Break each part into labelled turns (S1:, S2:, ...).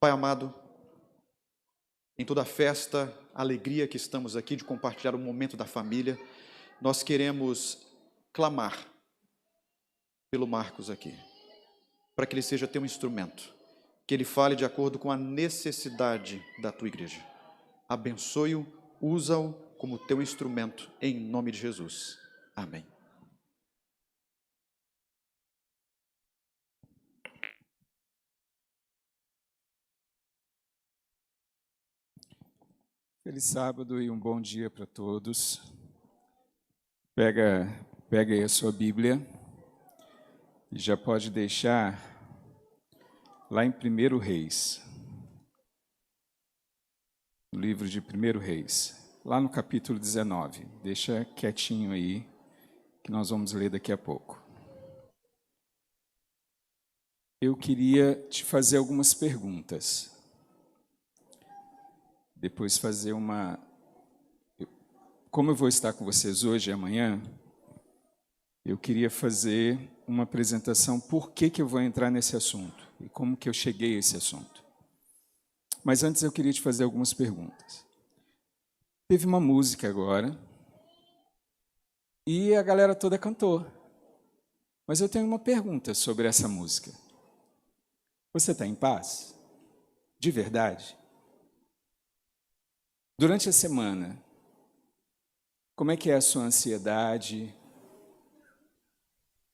S1: Pai amado, em toda a festa, a alegria que estamos aqui de compartilhar o momento da família, nós queremos clamar pelo Marcos aqui, para que ele seja teu instrumento, que ele fale de acordo com a necessidade da tua igreja. Abençoe-o, usa-o como teu instrumento, em nome de Jesus. Amém.
S2: Feliz sábado e um bom dia para todos. Pega aí a sua Bíblia e já pode deixar lá em 1 Reis. No livro de 1 Reis, lá no capítulo 19. Deixa quietinho aí, que nós vamos ler daqui a pouco. Eu queria te fazer algumas perguntas. Depois fazer uma... Como eu vou estar com vocês hoje e amanhã, eu queria fazer uma apresentação por que eu vou entrar nesse assunto e como que eu cheguei a esse assunto. Mas antes eu queria te fazer algumas perguntas. Teve uma música agora e a galera toda cantou. Mas eu tenho uma pergunta sobre essa música. Você está em paz? De verdade? Durante a semana, como é que é a sua ansiedade,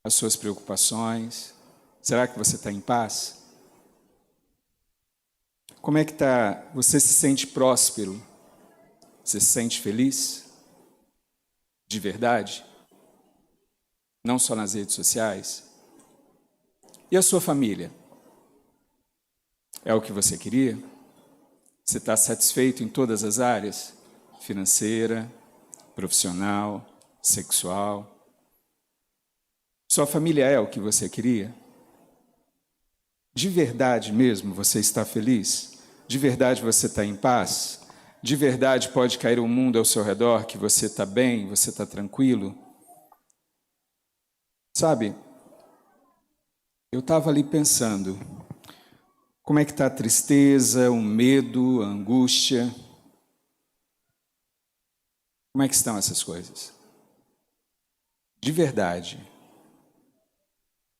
S2: as suas preocupações? Será que você está em paz? Como é que está? Você se sente próspero? Você se sente feliz? De verdade? Não só nas redes sociais? E a sua família? É o que você queria? Você está satisfeito em todas as áreas? Financeira, profissional, sexual? Sua família é o que você queria? De verdade mesmo você está feliz? De verdade você está em paz? De verdade pode cair o mundo ao seu redor que você está bem, você está tranquilo? Sabe, eu estava ali pensando... Como é que está a tristeza, o medo, a angústia? Como é que estão essas coisas? De verdade.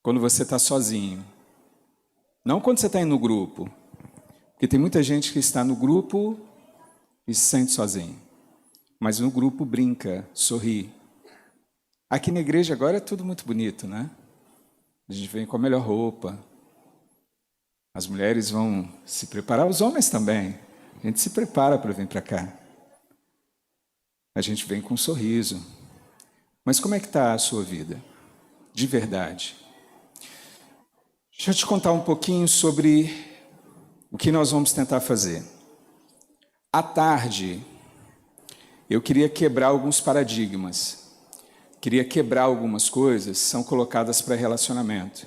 S2: Quando você está sozinho. Não quando você está indo no grupo. Porque tem muita gente que está no grupo e se sente sozinho. Mas no grupo brinca, sorri. Aqui na igreja agora é tudo muito bonito, né? A gente vem com a melhor roupa. As mulheres vão se preparar, os homens também. A gente se prepara para vir para cá. A gente vem com um sorriso. Mas como é que está a sua vida? De verdade. Deixa eu te contar um pouquinho sobre o que nós vamos tentar fazer. À tarde, eu queria quebrar alguns paradigmas. Queria quebrar algumas coisas que são colocadas para relacionamento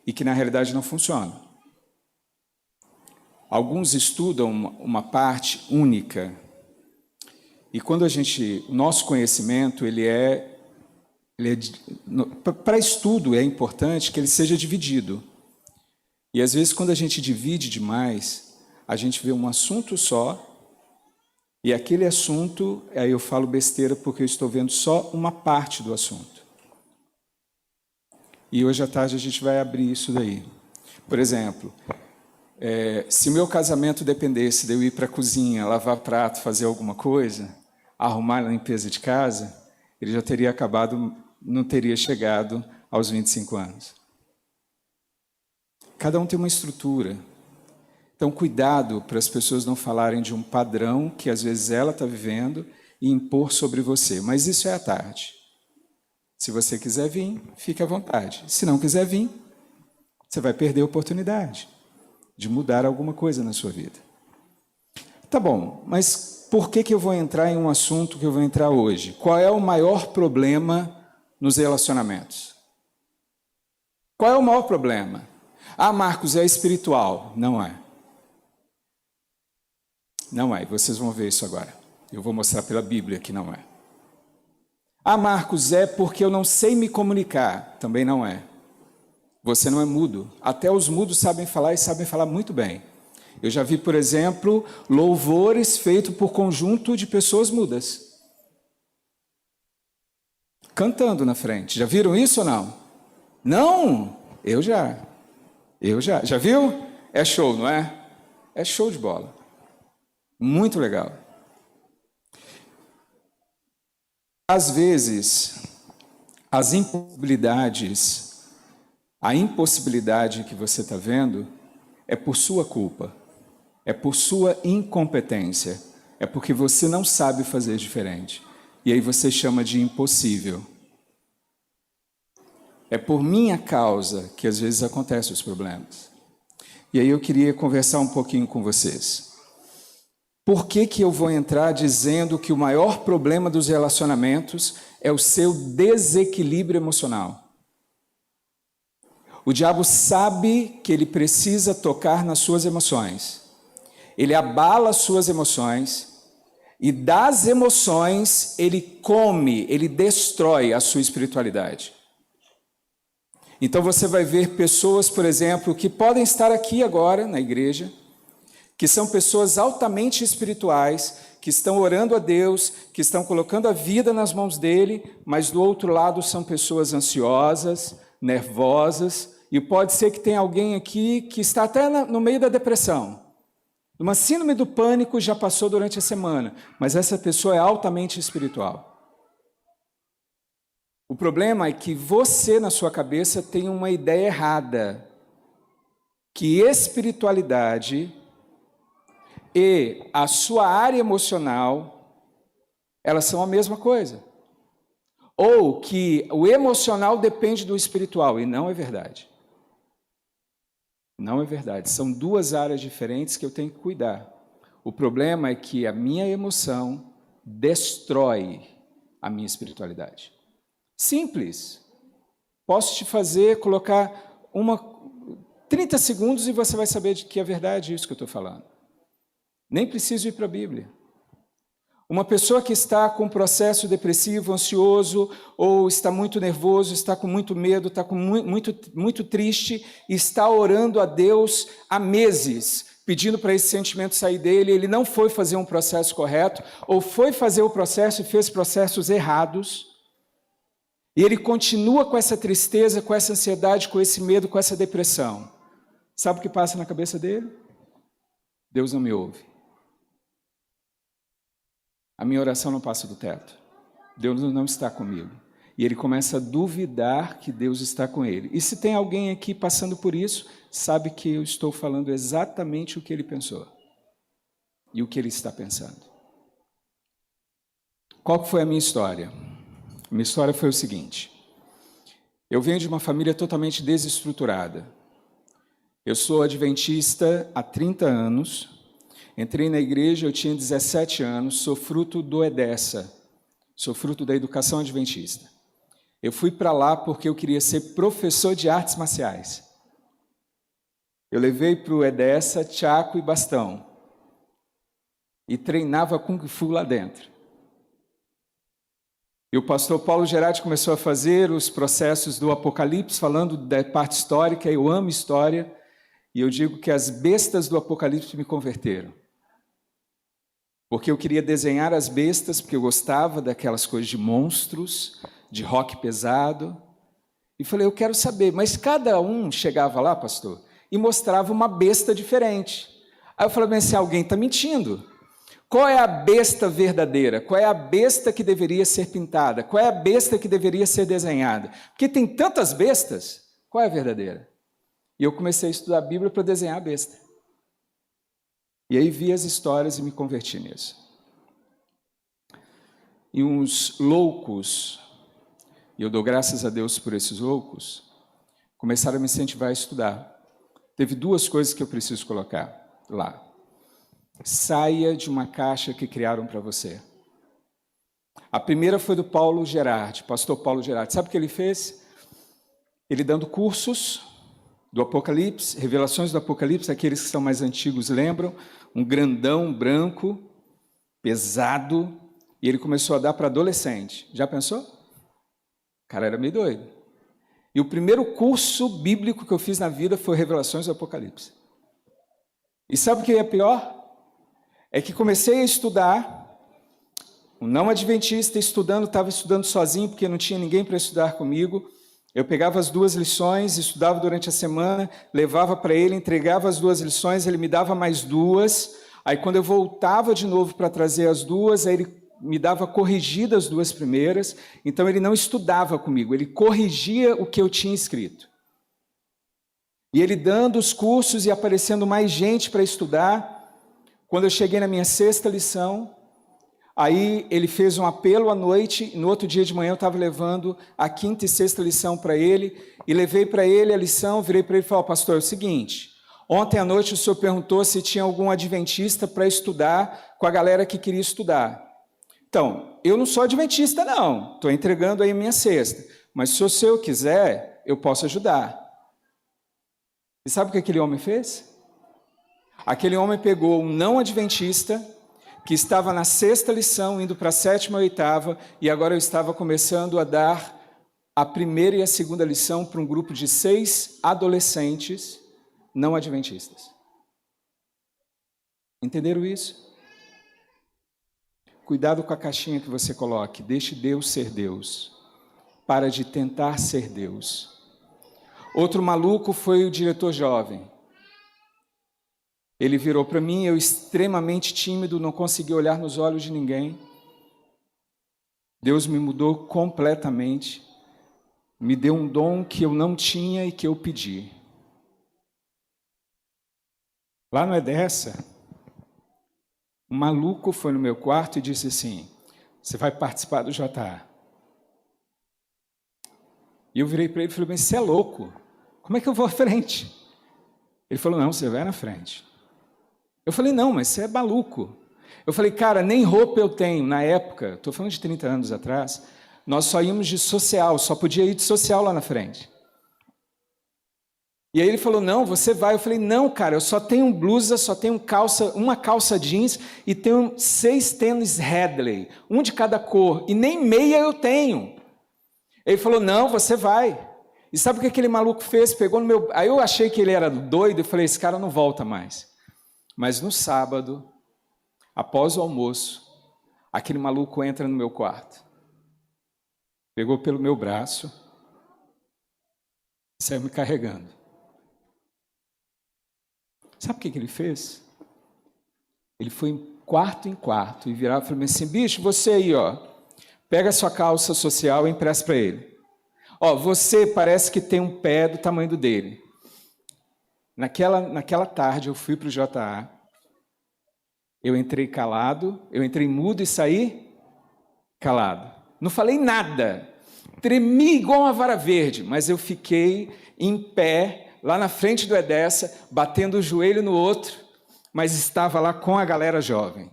S2: e que na realidade não funcionam. Alguns estudam uma parte única. E quando o nosso conhecimento, para estudo é importante que ele seja dividido. E às vezes quando a gente divide demais, a gente vê um assunto só, e aquele assunto, aí eu falo besteira porque eu estou vendo só uma parte do assunto. E hoje à tarde a gente vai abrir isso daí. Por exemplo... se o meu casamento dependesse de eu ir para a cozinha, lavar prato, fazer alguma coisa, arrumar a limpeza de casa, ele já teria acabado, não teria chegado aos 25 anos. Cada um tem uma estrutura. Então, cuidado para as pessoas não falarem de um padrão que às vezes ela está vivendo e impor sobre você. Mas isso é à tarde. Se você quiser vir, fique à vontade. Se não quiser vir, você vai perder a oportunidade de mudar alguma coisa na sua vida. Tá bom, mas por que eu vou entrar em um assunto que eu vou entrar hoje? Qual é o maior problema nos relacionamentos? Qual é o maior problema? Ah, Marcos, é espiritual. Não é. Não é, vocês vão ver isso agora. Eu vou mostrar pela Bíblia que não é. Ah, Marcos, é porque eu não sei me comunicar. Também não é. Você não é mudo. Até os mudos sabem falar e sabem falar muito bem. Eu já vi, por exemplo, louvores feitos por conjunto de pessoas mudas, cantando na frente. Já viram isso ou não? Não? Eu já. Já viu? É show, não é? É show de bola. Muito legal. Às vezes, as impossibilidades, a impossibilidade que você está vendo é por sua culpa, é por sua incompetência, é porque você não sabe fazer diferente. E aí você chama de impossível. É por minha causa que às vezes acontecem os problemas. E aí eu queria conversar um pouquinho com vocês. Por que eu vou entrar dizendo que o maior problema dos relacionamentos é o seu desequilíbrio emocional? O diabo sabe que ele precisa tocar nas suas emoções. Ele abala as suas emoções e das emoções ele come, ele destrói a sua espiritualidade. Então você vai ver pessoas, por exemplo, que podem estar aqui agora na igreja, que são pessoas altamente espirituais, que estão orando a Deus, que estão colocando a vida nas mãos dele, mas do outro lado são pessoas ansiosas, nervosas, e pode ser que tenha alguém aqui que está até no meio da depressão. Uma síndrome do pânico já passou durante a semana, mas essa pessoa é altamente espiritual. O problema é que você, na sua cabeça, tem uma ideia errada, que espiritualidade e a sua área emocional, elas são a mesma coisa. Ou que o emocional depende do espiritual, e não é verdade. Não é verdade. São duas áreas diferentes que eu tenho que cuidar. O problema é que a minha emoção destrói a minha espiritualidade. Simples. Posso te fazer colocar 30 segundos e você vai saber de que é verdade isso que eu estou falando. Nem preciso ir para a Bíblia. Uma pessoa que está com um processo depressivo, ansioso, ou está muito nervoso, está com muito medo, está com muito triste, está orando a Deus há meses, pedindo para esse sentimento sair dele, ele não foi fazer um processo correto, ou foi fazer o processo e fez processos errados, e ele continua com essa tristeza, com essa ansiedade, com esse medo, com essa depressão. Sabe o que passa na cabeça dele? Deus não me ouve. A minha oração não passa do teto. Deus não está comigo. E ele começa a duvidar que Deus está com ele. E se tem alguém aqui passando por isso, sabe que eu estou falando exatamente o que ele pensou. E o que ele está pensando. Qual foi a minha história? A minha história foi o seguinte. Eu venho de uma família totalmente desestruturada. Eu sou adventista há 30 anos. Entrei na igreja, eu tinha 17 anos, sou fruto do EDESA, sou fruto da educação adventista. Eu fui para lá porque eu queria ser professor de artes marciais. Eu levei para o EDESA tchaco e bastão e treinava Kung Fu lá dentro. E o pastor Paulo Gerardi começou a fazer os processos do Apocalipse, falando da parte histórica, eu amo história, e eu digo que as bestas do Apocalipse me converteram. Porque eu queria desenhar as bestas, porque eu gostava daquelas coisas de monstros, de rock pesado. E falei, eu quero saber, mas cada um chegava lá, pastor, e mostrava uma besta diferente. Aí eu falei, mas se alguém está mentindo. Qual é a besta verdadeira? Qual é a besta que deveria ser pintada? Qual é a besta que deveria ser desenhada? Porque tem tantas bestas, qual é a verdadeira? E eu comecei a estudar a Bíblia para desenhar a besta. E aí vi as histórias e me converti nisso. E uns loucos, e eu dou graças a Deus por esses loucos, começaram a me incentivar a estudar. Teve duas coisas que eu preciso colocar lá. Saia de uma caixa que criaram para você. A primeira foi do Paulo Gerardi, pastor Paulo Gerardi. Sabe o que ele fez? Ele dando cursos do Apocalipse, revelações do Apocalipse, aqueles que são mais antigos lembram, um grandão branco, pesado, e ele começou a dar para adolescente. Já pensou? O cara era meio doido. E o primeiro curso bíblico que eu fiz na vida foi Revelações do Apocalipse. E sabe o que é pior? É que comecei a estudar, um não adventista estudando, estava estudando sozinho, porque não tinha ninguém para estudar comigo. Eu pegava as 2 lições, estudava durante a semana, levava para ele, entregava as 2 lições, ele me dava mais 2. Aí, quando eu voltava de novo para trazer as 2, aí ele me dava corrigidas as 2 primeiras. Então, ele não estudava comigo, ele corrigia o que eu tinha escrito. E ele dando os cursos e aparecendo mais gente para estudar. Quando eu cheguei na minha 6ª lição, aí ele fez um apelo à noite, no outro dia de manhã eu estava levando a 5ª e 6ª lição para ele, e levei para ele a lição, virei para ele e falei, pastor, é o seguinte, ontem à noite o senhor perguntou se tinha algum adventista para estudar com a galera que queria estudar. Então, eu não sou adventista não, estou entregando aí a minha 6ª, mas se o senhor quiser, eu posso ajudar. E sabe o que aquele homem fez? Aquele homem pegou um não adventista, que estava na 6ª lição, indo para a 7ª e 8ª, e agora eu estava começando a dar a 1ª e a 2ª lição para um grupo de 6 adolescentes não adventistas. Entenderam isso? Cuidado com a caixinha que você coloque, deixe Deus ser Deus. Para de tentar ser Deus. Outro maluco foi o diretor jovem. Ele virou para mim, eu extremamente tímido, não conseguia olhar nos olhos de ninguém. Deus me mudou completamente, me deu um dom que eu não tinha e que eu pedi. Lá no Edessa, um maluco foi no meu quarto e disse assim, você vai participar do JA? E eu virei para ele e falei, mas você é louco, como é que eu vou à frente? Ele falou, não, você vai na frente. Eu falei, não, mas você é maluco. Eu falei, cara, nem roupa eu tenho. Na época, estou falando de 30 anos atrás, nós só íamos de social, só podia ir de social lá na frente. E aí ele falou, não, você vai. Eu falei, não, cara, eu só tenho blusa, só tenho uma calça jeans e tenho 6 tênis Hadley, um de cada cor, e nem meia eu tenho. Ele falou, não, você vai. E sabe o que aquele maluco fez? Pegou no meu... Aí eu achei que ele era doido e falei, esse cara não volta mais. Mas no sábado, após o almoço, aquele maluco entra no meu quarto, pegou pelo meu braço e saiu me carregando. Sabe o que ele fez? Ele foi em quarto e virava e falou assim, bicho, você aí, ó, pega a sua calça social e empresta para ele. Ó, você parece que tem um pé do tamanho dele. Naquela tarde eu fui para o JA, eu entrei calado, eu entrei mudo e saí calado. Não falei nada, tremi igual uma vara verde, mas eu fiquei em pé, lá na frente do Edessa, batendo o joelho no outro, mas estava lá com a galera jovem,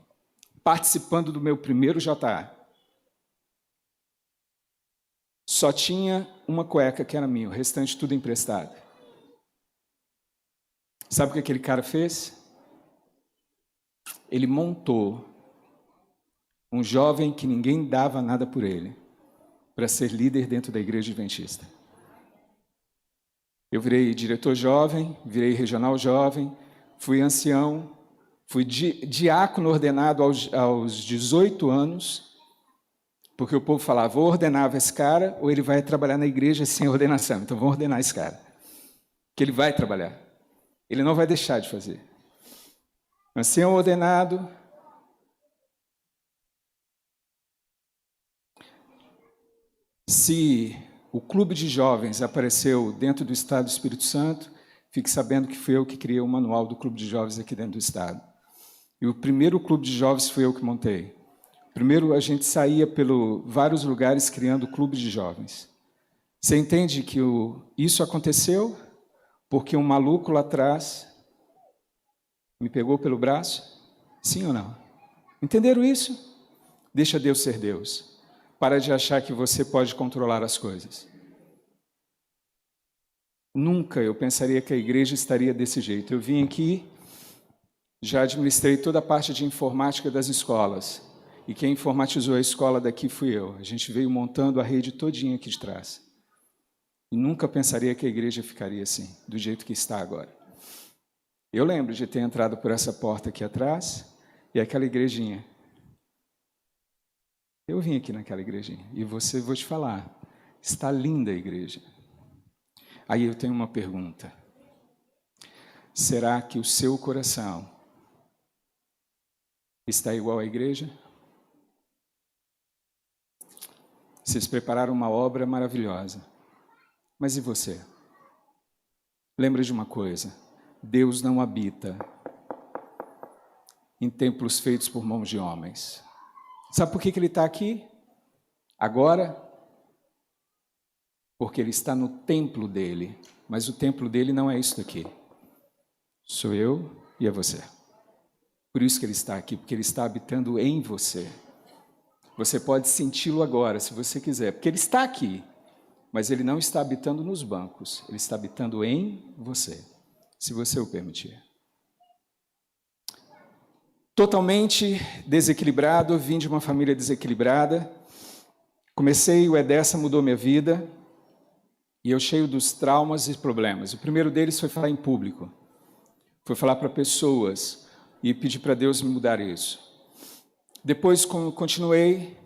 S2: participando do meu primeiro JA. Só tinha uma cueca que era minha, o restante tudo emprestado. Sabe o que aquele cara fez? Ele montou um jovem que ninguém dava nada por ele, para ser líder dentro da igreja adventista. Eu virei diretor jovem, virei regional jovem, fui ancião, fui diácono ordenado aos 18 anos, porque o povo falava, vou ordenar esse cara, ou ele vai trabalhar na igreja sem ordenação. Então, vamos ordenar esse cara, que ele vai trabalhar. Ele não vai deixar de fazer. Ancião ordenado. Se o clube de jovens apareceu dentro do Estado do Espírito Santo, fique sabendo que fui eu que criei o manual do clube de jovens aqui dentro do Estado. E o primeiro clube de jovens foi eu que montei. Primeiro, a gente saía por vários lugares criando clube de jovens. Você entende que isso aconteceu porque um maluco lá atrás me pegou pelo braço? Sim ou não? Entenderam isso? Deixa Deus ser Deus. Para de achar que você pode controlar as coisas. Nunca eu pensaria que a igreja estaria desse jeito. Eu vim aqui, já administrei toda a parte de informática das escolas. E quem informatizou a escola daqui fui eu. A gente veio montando a rede todinha aqui de trás. E nunca pensaria que a igreja ficaria assim, do jeito que está agora. Eu lembro de ter entrado por essa porta aqui atrás e aquela igrejinha. Eu vim aqui naquela igrejinha e vou te falar, está linda a igreja. Aí eu tenho uma pergunta. Será que o seu coração está igual à igreja? Vocês prepararam uma obra maravilhosa. Mas e você? Lembra de uma coisa, Deus não habita em templos feitos por mãos de homens. Sabe por que Ele está aqui? Agora? Porque Ele está no templo dEle. Mas o templo dEle não é isso aqui. Sou eu e é você. Por isso que Ele está aqui, porque Ele está habitando em você. Você pode senti-lo agora, se você quiser, porque Ele está aqui. Mas Ele não está habitando nos bancos. Ele está habitando em você, se você o permitir. Totalmente desequilibrado, vim de uma família desequilibrada. Comecei, o EDESA mudou minha vida. E eu cheio dos traumas e problemas. O primeiro deles foi falar em público. Foi falar para pessoas e pedir para Deus me mudar isso. Depois continuei,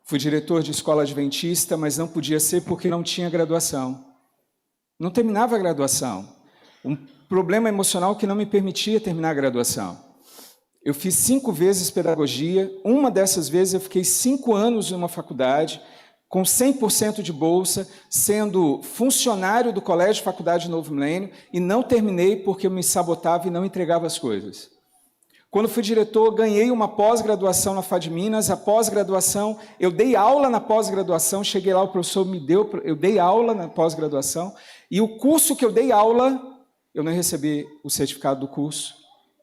S2: fui diretor de escola adventista, mas não podia ser porque não tinha graduação. Não terminava a graduação. Um problema emocional que não me permitia terminar a graduação. Eu fiz 5 vezes pedagogia, uma dessas vezes eu fiquei 5 anos numa faculdade, com 100% de bolsa, sendo funcionário do Colégio Faculdade Novo Milênio, e não terminei porque eu me sabotava e não entregava as coisas. Quando fui diretor, ganhei uma pós-graduação na FAD Minas. A pós-graduação, eu dei aula na pós-graduação, cheguei lá, o professor me deu, eu dei aula na pós-graduação, e o curso que eu dei aula, eu não recebi o certificado do curso,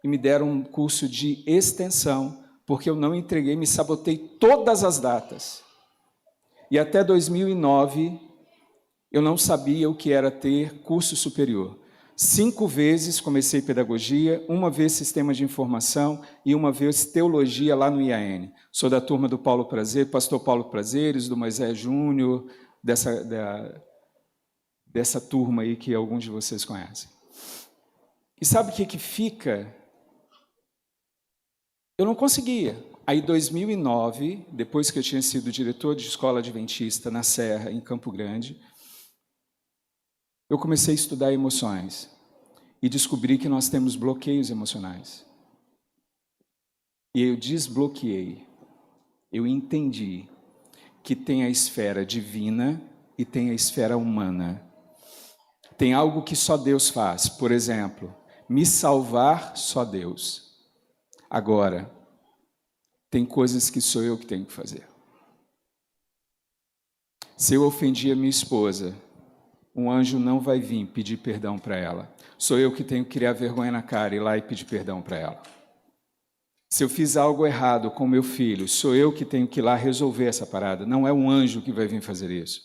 S2: e me deram um curso de extensão, porque eu não entreguei, me sabotei todas as datas. E até 2009, eu não sabia o que era ter curso superior. 5 vezes comecei pedagogia, 1 vez sistema de informação e 1 vez teologia lá no IAN. Sou da turma do Paulo Prazer, pastor Paulo Prazeres, do Moisés Júnior, dessa turma aí que alguns de vocês conhecem. E sabe o que fica? Eu não conseguia. Aí, em 2009, depois que eu tinha sido diretor de escola adventista na Serra, em Campo Grande, eu comecei a estudar emoções e descobri que nós temos bloqueios emocionais. E eu desbloqueei. Eu entendi que tem a esfera divina e tem a esfera humana. Tem algo que só Deus faz. Por exemplo, me salvar só Deus. Agora, tem coisas que sou eu que tenho que fazer. Se eu ofendi a minha esposa, um anjo não vai vir pedir perdão para ela. Sou eu que tenho que criar vergonha na cara e ir lá e pedir perdão para ela. Se eu fiz algo errado com meu filho, sou eu que tenho que ir lá resolver essa parada. Não é um anjo que vai vir fazer isso.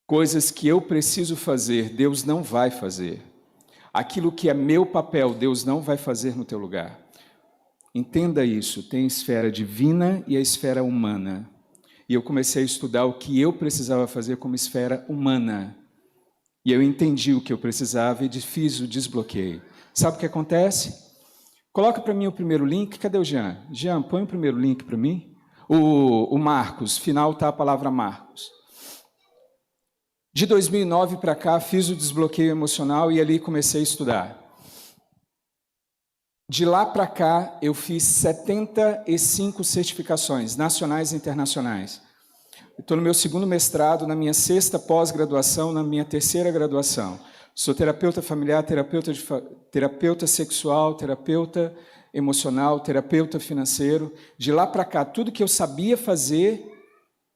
S2: Coisas que eu preciso fazer, Deus não vai fazer. Aquilo que é meu papel, Deus não vai fazer no teu lugar. Entenda isso, tem a esfera divina e a esfera humana. E eu comecei a estudar o que eu precisava fazer como esfera humana. E eu entendi o que eu precisava e fiz o desbloqueio. Sabe o que acontece? Coloca para mim o primeiro link. Cadê o Jean? Jean, põe o primeiro link para mim. O Marcos, final está a palavra Marcos. De 2009 para cá, fiz o desbloqueio emocional e ali comecei a estudar. De lá para cá, eu fiz 75 certificações, nacionais e internacionais. Estou no meu 2º mestrado, na minha 6ª pós-graduação, na minha 3ª graduação. Sou terapeuta familiar, terapeuta sexual, terapeuta emocional, terapeuta financeiro. De lá para cá, tudo que eu sabia fazer,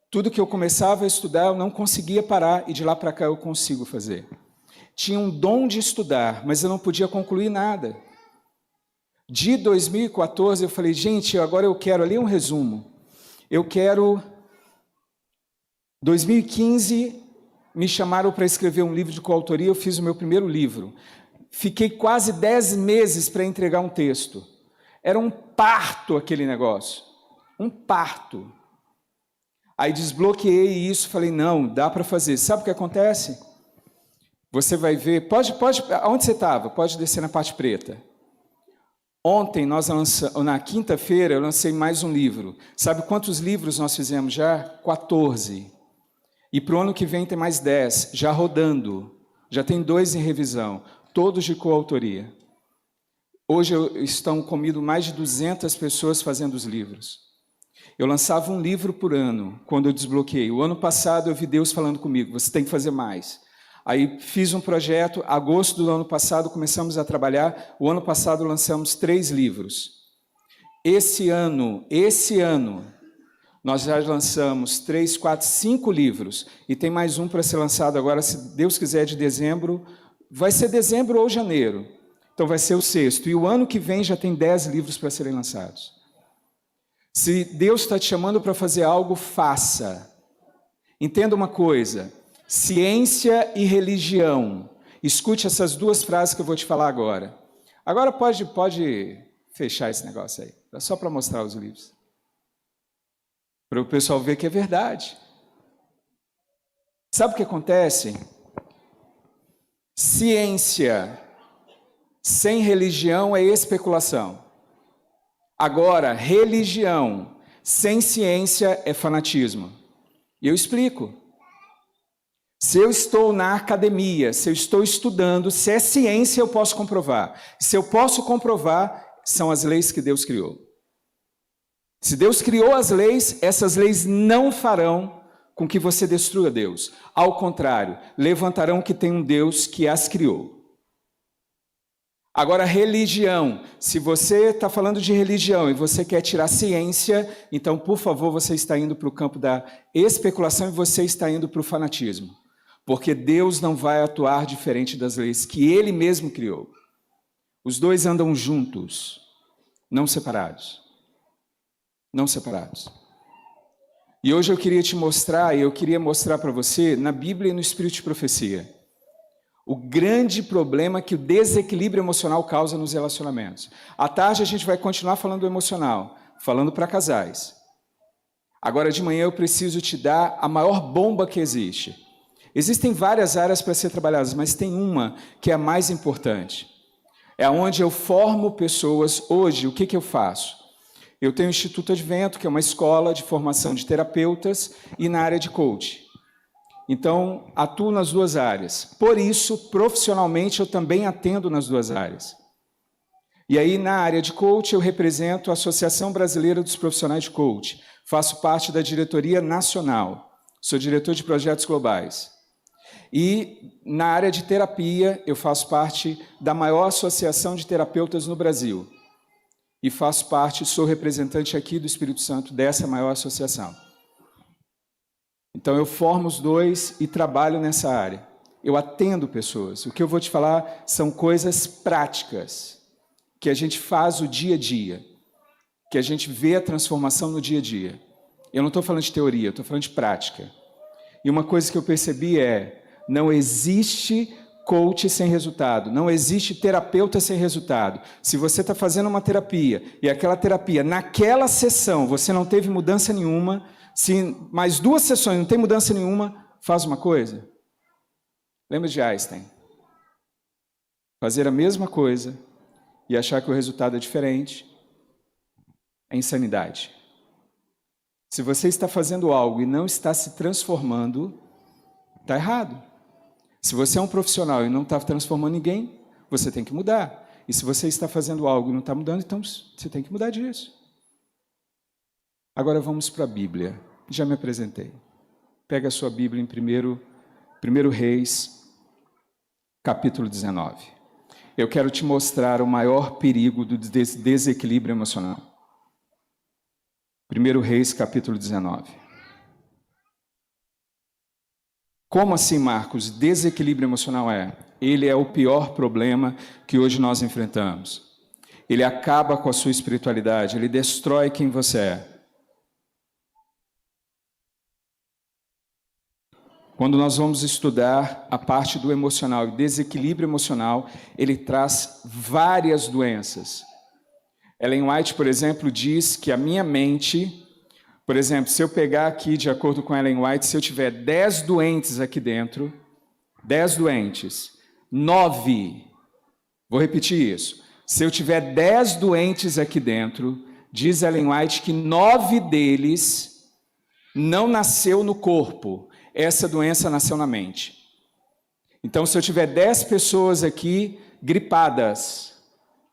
S2: tudo que eu começava a estudar, eu não conseguia parar, e de lá para cá eu consigo fazer. Tinha um dom de estudar, mas eu não podia concluir nada. De 2014, eu falei, gente, agora eu quero, ali um resumo, eu quero... 2015, me chamaram para escrever um livro de coautoria, eu fiz o meu primeiro livro. Fiquei quase 10 meses para entregar um texto. Era um parto aquele negócio, um parto. Aí desbloqueei isso, falei, não, dá para fazer. Sabe o que acontece? Você vai ver, pode, onde você estava? Pode descer na parte preta. Ontem, na quinta-feira, eu lancei mais um livro. Sabe quantos livros nós fizemos já? 14. E para o ano que vem tem mais 10, já rodando. Já tem 2 em revisão, todos de coautoria. Hoje estão comigo mais de 200 pessoas fazendo os livros. Eu lançava um livro por ano, quando eu desbloqueei. O ano passado eu vi Deus falando comigo, você tem que fazer mais. Aí fiz um projeto, agosto do ano passado começamos a trabalhar, o ano passado lançamos 3 livros. Esse ano, nós já lançamos 3, 4, 5 livros, e tem mais um para ser lançado agora, se Deus quiser, de dezembro, vai ser dezembro ou janeiro, então vai ser o 6º, e o ano que vem já tem 10 livros para serem lançados. Se Deus está te chamando para fazer algo, faça. Entenda uma coisa, ciência e religião. Escute essas 2 frases que eu vou te falar agora. Agora pode fechar esse negócio aí. É só para mostrar os livros. Para o pessoal ver que é verdade. Sabe o que acontece? Ciência sem religião é especulação. Agora, religião sem ciência é fanatismo. E eu explico. Se eu estou na academia, se eu estou estudando, se é ciência, eu posso comprovar. Se eu posso comprovar, são as leis que Deus criou. Se Deus criou as leis, essas leis não farão com que você destrua Deus. Ao contrário, levantarão que tem um Deus que as criou. Agora, religião. Se você está falando de religião e você quer tirar ciência, então, por favor, você está indo para o campo da especulação e você está indo para o fanatismo. Porque Deus não vai atuar diferente das leis que Ele mesmo criou. Os 2 andam juntos, não separados. Não separados. E hoje eu queria te mostrar, e eu queria mostrar para você, na Bíblia e no Espírito de Profecia, o grande problema que o desequilíbrio emocional causa nos relacionamentos. À tarde a gente vai continuar falando do emocional, falando para casais. Agora de manhã eu preciso te dar a maior bomba que existe. Existem várias áreas para ser trabalhadas, mas tem uma que é a mais importante. É onde eu formo pessoas. Hoje, o que eu faço? Eu tenho o Instituto Advento, que é uma escola de formação de terapeutas, e na área de coach. Então, atuo nas 2 áreas. Por isso, profissionalmente, eu também atendo nas 2 áreas. E aí, na área de coach, eu represento a Associação Brasileira dos Profissionais de Coach. Faço parte da diretoria nacional. Sou diretor de projetos globais. E na área de terapia, eu faço parte da maior associação de terapeutas no Brasil. E faço parte, sou representante aqui do Espírito Santo dessa maior associação. Então eu formo os 2 e trabalho nessa área. Eu atendo pessoas. O que eu vou te falar são coisas práticas, que a gente faz o dia a dia, que a gente vê a transformação no dia a dia. Eu não estou falando de teoria, eu estou falando de prática. E uma coisa que eu percebi não existe coach sem resultado, não existe terapeuta sem resultado. Se você está fazendo uma terapia e aquela terapia, naquela sessão, você não teve mudança nenhuma, se mais 2 sessões não tem mudança nenhuma, faz uma coisa. Lembra de Einstein? Fazer a mesma coisa e achar que o resultado é diferente é insanidade. Se você está fazendo algo e não está se transformando, está errado. Se você é um profissional e não está transformando ninguém, você tem que mudar. E se você está fazendo algo e não está mudando, então você tem que mudar disso. Agora vamos para a Bíblia. Já me apresentei. Pega a sua Bíblia em 1 Reis, capítulo 19. Eu quero te mostrar o maior perigo do desequilíbrio emocional. 1 Reis, capítulo 19. Como assim, Marcos? Desequilíbrio emocional ele é o pior problema que hoje nós enfrentamos. Ele acaba com a sua espiritualidade, ele destrói quem você é. Quando nós vamos estudar a parte do emocional e desequilíbrio emocional, ele traz várias doenças. Ellen White, por exemplo, diz que a minha mente... Por exemplo, se eu pegar aqui, de acordo com Ellen White, se eu tiver 10 doentes aqui dentro, 10 doentes, 9, vou repetir isso, se eu tiver 10 doentes aqui dentro, diz Ellen White que 9 deles não nasceu no corpo, essa doença nasceu na mente. Então, se eu tiver 10 pessoas aqui gripadas,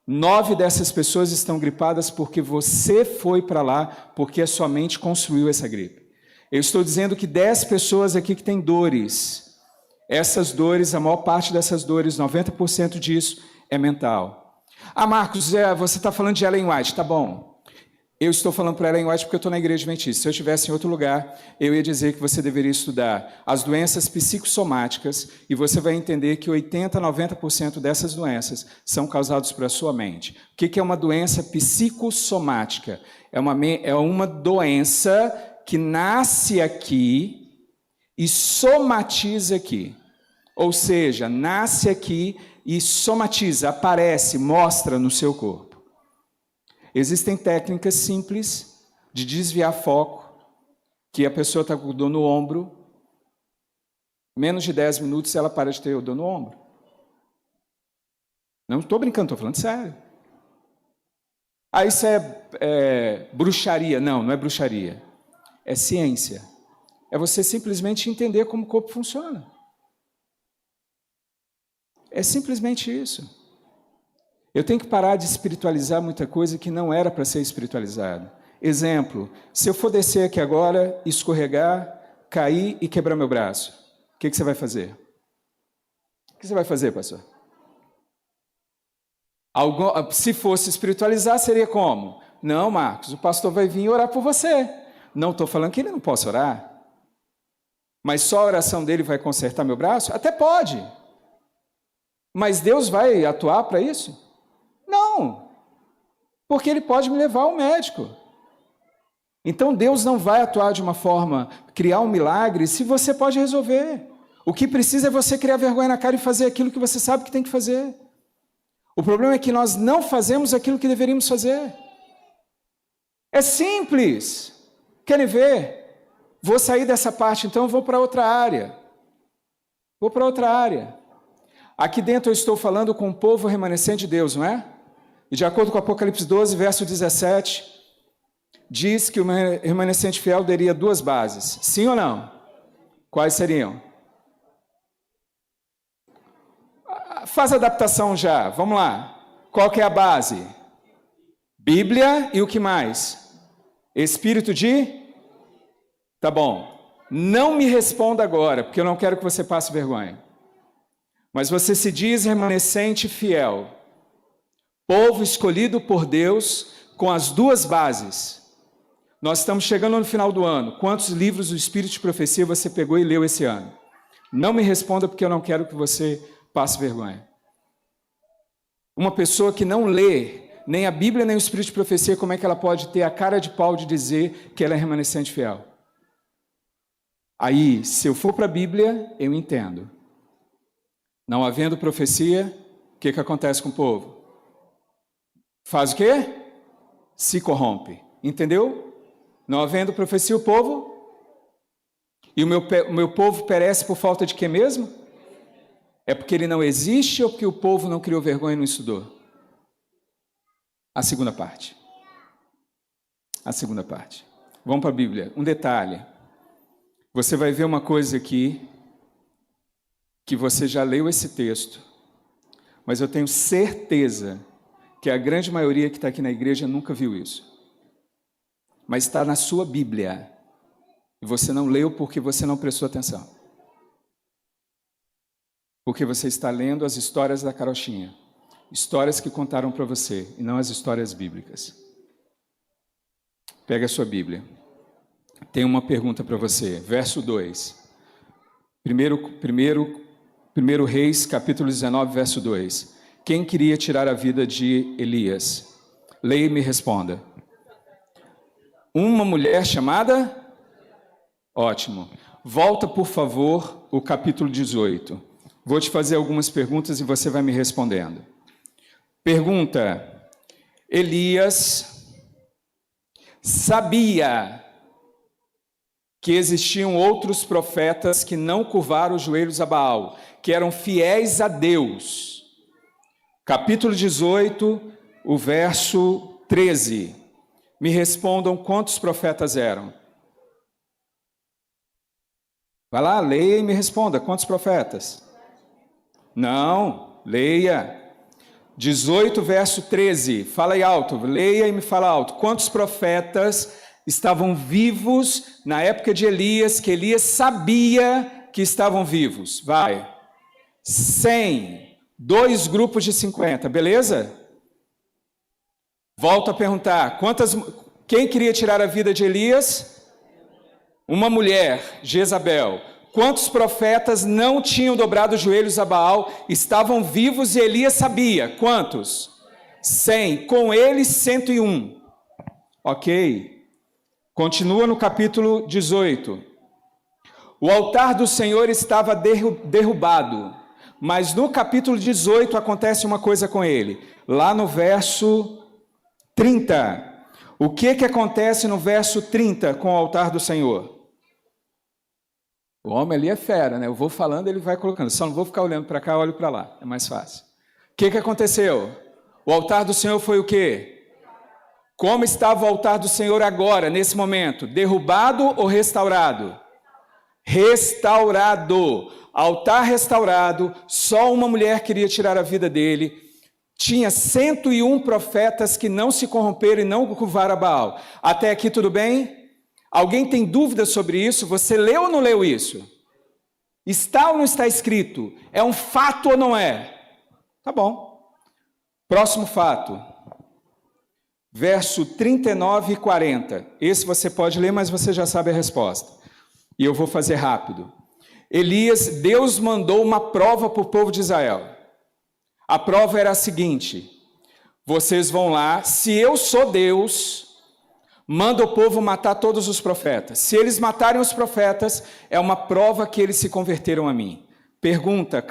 S2: 9 dessas pessoas estão gripadas porque você foi para lá, porque a sua mente construiu essa gripe. Eu estou dizendo que 10 pessoas aqui que têm dores, essas dores, a maior parte dessas dores, 90% disso é mental. Ah, Marcos, você está falando de Ellen White, tá bom. Eu estou falando para Ellen White porque eu estou na igreja adventista. Se eu estivesse em outro lugar, eu ia dizer que você deveria estudar as doenças psicossomáticas e você vai entender que 80% a 90% dessas doenças são causadas pela sua mente. O que é uma doença psicossomática? É uma doença que nasce aqui e somatiza aqui. Ou seja, nasce aqui e somatiza, aparece, mostra no seu corpo. Existem técnicas simples de desviar foco, que a pessoa está com dor no ombro, menos de 10 minutos ela para de ter dor no ombro. Não estou brincando, estou falando sério. Ah, isso é bruxaria. Não, não é bruxaria. É ciência. É você simplesmente entender como o corpo funciona. É simplesmente isso. Eu tenho que parar de espiritualizar muita coisa que não era para ser espiritualizada. Exemplo, se eu for descer aqui agora, escorregar, cair e quebrar meu braço, o que você vai fazer? O que você vai fazer, pastor? Se fosse espiritualizar, seria como? Não, Marcos, o pastor vai vir orar por você. Não estou falando que ele não possa orar. Mas só a oração dele vai consertar meu braço? Até pode. Mas Deus vai atuar para isso? Não, porque ele pode me levar ao médico. Então Deus não vai atuar de uma forma, criar um milagre, se você pode resolver. O que precisa é você criar vergonha na cara e fazer aquilo que você sabe que tem que fazer. O problema é que nós não fazemos aquilo que deveríamos fazer. É simples. Querem ver? Vou sair dessa parte, então vou para outra área. Vou para outra área. Aqui dentro eu estou falando com o povo remanescente de Deus, não é? E de acordo com Apocalipse 12, verso 17, diz que o remanescente fiel teria 2 bases. Sim ou não? Quais seriam? Faz a adaptação já, vamos lá. Qual que é a base? Bíblia e o que mais? Espírito de? Tá bom. Não me responda agora, porque eu não quero que você passe vergonha. Mas você se diz remanescente fiel. Povo escolhido por Deus com as 2 bases. Nós estamos chegando no final do ano. Quantos livros do Espírito de Profecia você pegou e leu esse ano? Não me responda porque eu não quero que você passe vergonha. Uma pessoa que não lê nem a Bíblia nem o Espírito de Profecia, como é que ela pode ter a cara de pau de dizer que ela é remanescente fiel? Aí, se eu for para a Bíblia, eu entendo. Não havendo profecia, o que acontece com o povo? Faz o quê? Se corrompe. Entendeu? Não havendo profecia, o povo? E o meu povo perece por falta de quê mesmo? É porque ele não existe ou porque o povo não criou vergonha e não estudou? A segunda parte. A segunda parte. Vamos para a Bíblia. Um detalhe. Você vai ver uma coisa aqui, que você já leu esse texto, mas eu tenho certeza que a grande maioria que está aqui na igreja nunca viu isso. Mas está na sua Bíblia. E você não leu porque você não prestou atenção. Porque você está lendo as histórias da carochinha. Histórias que contaram para você, e não as histórias bíblicas. Pega a sua Bíblia. Tem uma pergunta para você. Verso 2. Primeiro Reis, capítulo 19, verso 2. Quem queria tirar a vida de Elias? Leia e me responda. Uma mulher chamada? Ótimo. Volta, por favor, o capítulo 18. Vou te fazer algumas perguntas e você vai me respondendo. Pergunta: Elias sabia que existiam outros profetas que não curvaram os joelhos a Baal, que eram fiéis a Deus. Capítulo 18, o verso 13. Me respondam quantos profetas eram. Vai lá, leia e me responda, quantos profetas? Não, leia. 18, verso 13, fala aí alto, leia e me fala alto. Quantos profetas estavam vivos na época de Elias, que Elias sabia que estavam vivos? Vai. 100, 2 grupos de 50, beleza? Volto a perguntar, quem queria tirar a vida de Elias? Uma mulher, Jezabel. Quantos profetas não tinham dobrado os joelhos a Baal, estavam vivos e Elias sabia? Quantos? 100, com eles 101. Ok. Continua no capítulo 18. O altar do Senhor estava derrubado, mas no capítulo 18 acontece uma coisa com ele. Lá no verso 30. O que acontece no verso 30 com o altar do Senhor? O homem ali é fera, né? Eu vou falando, ele vai colocando. Só não vou ficar olhando para cá, olho para lá. É mais fácil. O que aconteceu? O altar do Senhor foi o quê? Como estava o altar do Senhor agora, nesse momento? Derrubado ou restaurado? Restaurado. Altar restaurado, só uma mulher queria tirar a vida dele. Tinha 101 profetas que não se corromperam e não curvaram a Baal. Até aqui tudo bem? Alguém tem dúvida sobre isso? Você leu ou não leu isso? Está ou não está escrito? É um fato ou não é? Tá bom. Próximo fato. Verso 39 e 40. Esse você pode ler, mas você já sabe a resposta. E eu vou fazer rápido. Deus mandou uma prova para o povo de Israel. A prova era a seguinte: vocês vão lá, se eu sou Deus, manda o povo matar todos os profetas. Se eles matarem os profetas, é uma prova que eles se converteram a mim. Pergunta,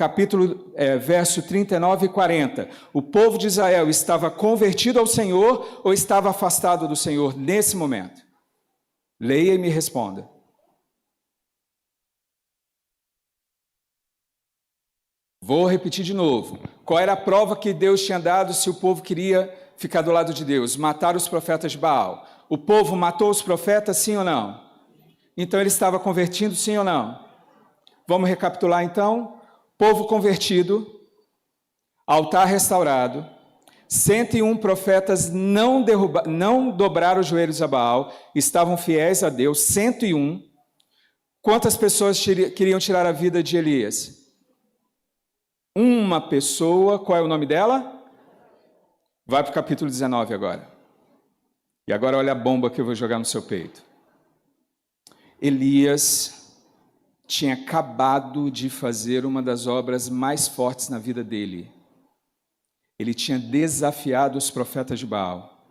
S2: verso 39 e 40. O povo de Israel estava convertido ao Senhor ou estava afastado do Senhor nesse momento? Leia e me responda. Vou repetir de novo. Qual era a prova que Deus tinha dado se o povo queria ficar do lado de Deus? Matar os profetas de Baal. O povo matou os profetas, sim ou não? Então ele estava convertido, sim ou não? Vamos recapitular então? Povo convertido, altar restaurado, 101 profetas não dobraram os joelhos a Baal, estavam fiéis a Deus, 101. Quantas pessoas queriam tirar a vida de Elias? Uma pessoa, qual é o nome dela? Vai para o capítulo 19 agora. E agora olha a bomba que eu vou jogar no seu peito. Elias tinha acabado de fazer uma das obras mais fortes na vida dele. Ele tinha desafiado os profetas de Baal.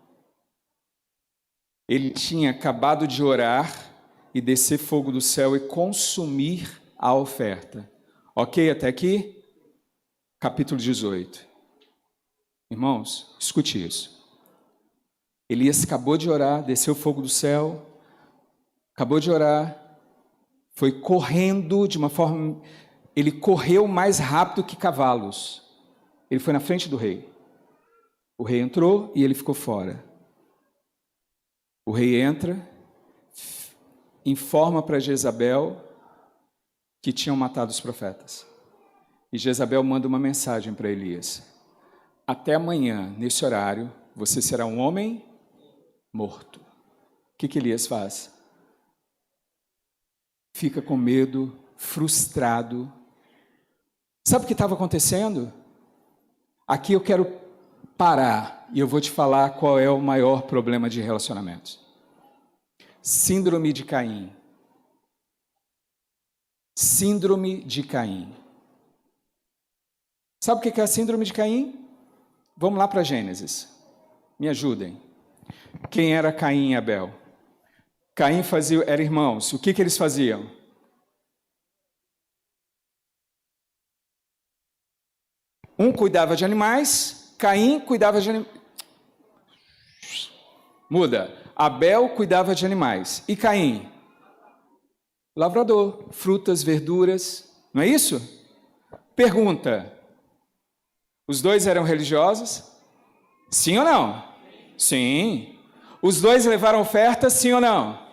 S2: Ele tinha acabado de orar e descer fogo do céu e consumir a oferta. Ok até aqui? Capítulo 18. Irmãos, escute isso. Elias acabou de orar, desceu fogo do céu, acabou de orar, foi correndo de uma forma... Ele correu mais rápido que cavalos. Ele foi na frente do rei. O rei entrou e ele ficou fora. O rei entra, informa para Jezabel que tinham matado os profetas. E Jezabel manda uma mensagem para Elias. Até amanhã, nesse horário, você será um homem morto. O que Elias faz? Fica com medo, frustrado. Sabe o que estava acontecendo? Aqui eu quero parar e eu vou te falar qual é o maior problema de relacionamentos. Síndrome de Caim. Síndrome de Caim. Sabe o que é a síndrome de Caim? Vamos lá para Gênesis. Me ajudem. Quem era Caim e Abel? Caim eram irmãos. O que eles faziam? Um cuidava de animais, Caim cuidava de animais. Muda. Abel cuidava de animais. E Caim? lavrador, frutas, verduras, não é isso? Pergunta, os dois eram religiosos? Sim ou não? Sim. Os dois levaram ofertas, sim ou não?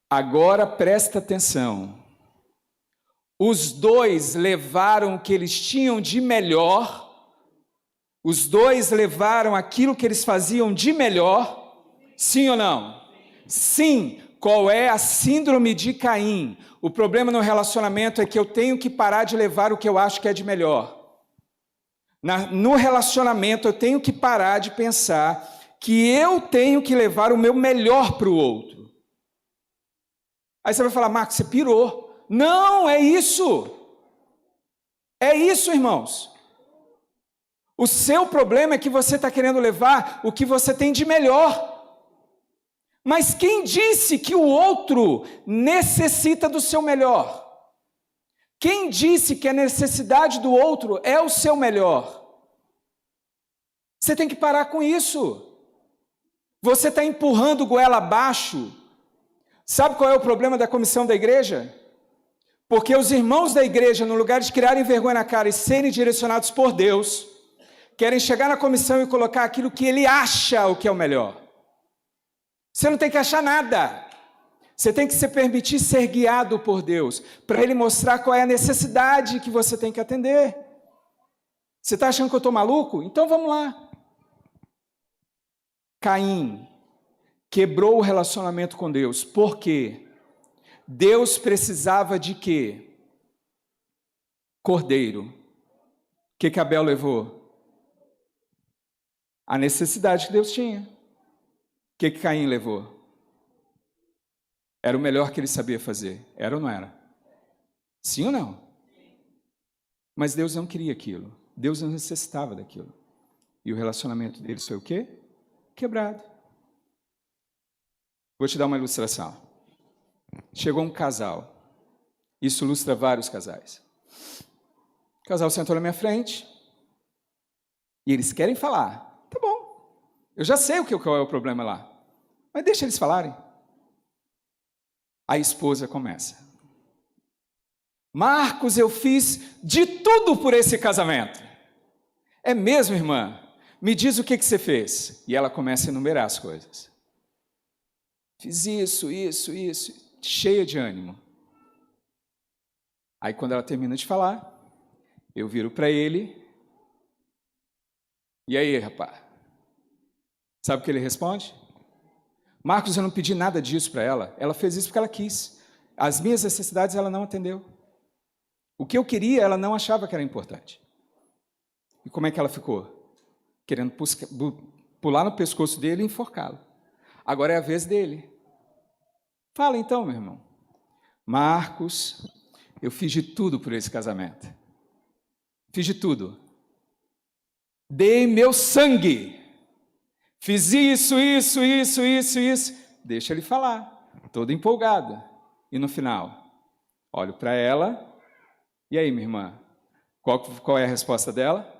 S2: Agora presta atenção. Os dois levaram o que eles tinham de melhor, os dois levaram aquilo que eles faziam de melhor, sim ou não? Sim. Qual é a síndrome de Caim? O problema no relacionamento é que eu tenho que parar de levar o que eu acho que é de melhor. No relacionamento eu tenho que parar de pensar que eu tenho que levar o meu melhor para o outro. Aí você vai falar, Marcos, você pirou. Não, é isso. É isso, irmãos. O seu problema é que você está querendo levar o que você tem de melhor. Mas quem disse que o outro necessita do seu melhor? Quem disse que a necessidade do outro é o seu melhor? Você tem que parar com isso. Você está empurrando goela abaixo. Sabe qual é o problema da comissão da igreja? Porque os irmãos da igreja, no lugar de criarem vergonha na cara e serem direcionados por Deus, querem chegar na comissão e colocar aquilo que ele acha o que é o melhor. Você não tem que achar nada. Você tem que se permitir ser guiado por Deus, para Ele mostrar qual é a necessidade que você tem que atender. Você está achando que eu estou maluco? Então vamos lá. Caim quebrou o relacionamento com Deus. Por quê? Deus precisava de quê? Cordeiro. O que Abel levou? A necessidade que Deus tinha. O que Caim levou? Era o melhor que ele sabia fazer. Era ou não era? Sim ou não? Mas Deus não queria aquilo. Deus não necessitava daquilo. E o relacionamento deles foi o quê? Quebrado. Vou te dar uma ilustração. Chegou um casal. Isso ilustra vários casais. O casal sentou na minha frente. E eles querem falar. Tá bom. Eu já sei qual é o problema lá. Mas deixa eles falarem. A esposa começa. Marcos, eu fiz de tudo por esse casamento. É mesmo, irmã? Me diz o que você fez. E ela começa a enumerar as coisas. Fiz isso, cheia de ânimo. Aí quando ela termina de falar, eu viro para ele. E aí, rapaz? Sabe o que ele responde? Marcos, eu não pedi nada disso para ela. Ela fez isso porque ela quis. As minhas necessidades ela não atendeu. O que eu queria, ela não achava que era importante. E como é que ela ficou? Querendo pular no pescoço dele e enforcá-lo. Agora é a vez dele. Fala então, meu irmão. Marcos, eu fiz de tudo por esse casamento. Fiz de tudo. Dei meu sangue. Fiz isso. Deixa ele falar. Todo empolgado. E no final, olho para ela. E aí, minha irmã? Qual é a resposta dela?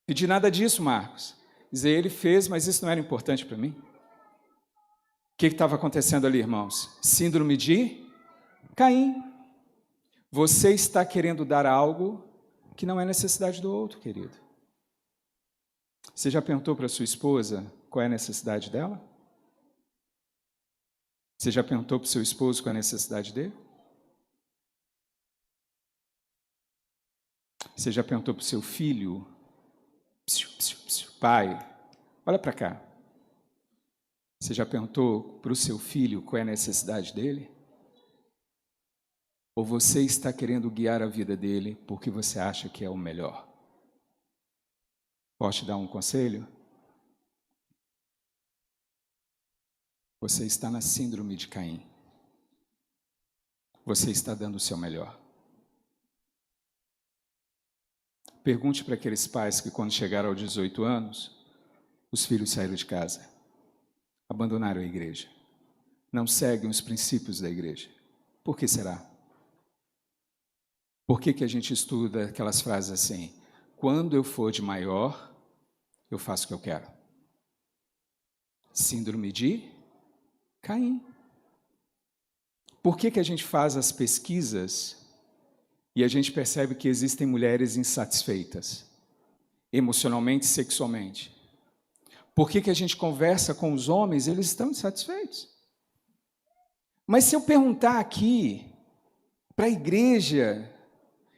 S2: Pedi nada disso, Marcos. Dizer, ele fez, mas isso não era importante para mim. O que estava acontecendo ali, irmãos? Síndrome de Caim. Você está querendo dar algo que não é necessidade do outro, querido. Você já perguntou para sua esposa qual é a necessidade dela? Você já perguntou para o seu esposo qual é a necessidade dele? Você já perguntou para o seu filho? Pai, olha para cá. Você já perguntou para o seu filho qual é a necessidade dele? Ou você está querendo guiar a vida dele porque você acha que é o melhor? Posso te dar um conselho? Você está na síndrome de Caim. Você está dando o seu melhor. Pergunte para aqueles pais que, quando chegaram aos 18 anos, os filhos saíram de casa, abandonaram a igreja, não seguem os princípios da igreja. Por que será? Por que a gente estuda aquelas frases assim? Quando eu for de maior, eu faço o que eu quero. Síndrome de Caim. Por que a gente faz as pesquisas e a gente percebe que existem mulheres insatisfeitas, emocionalmente e sexualmente? Por que a gente conversa com os homens, eles estão insatisfeitos? Mas se eu perguntar aqui para a igreja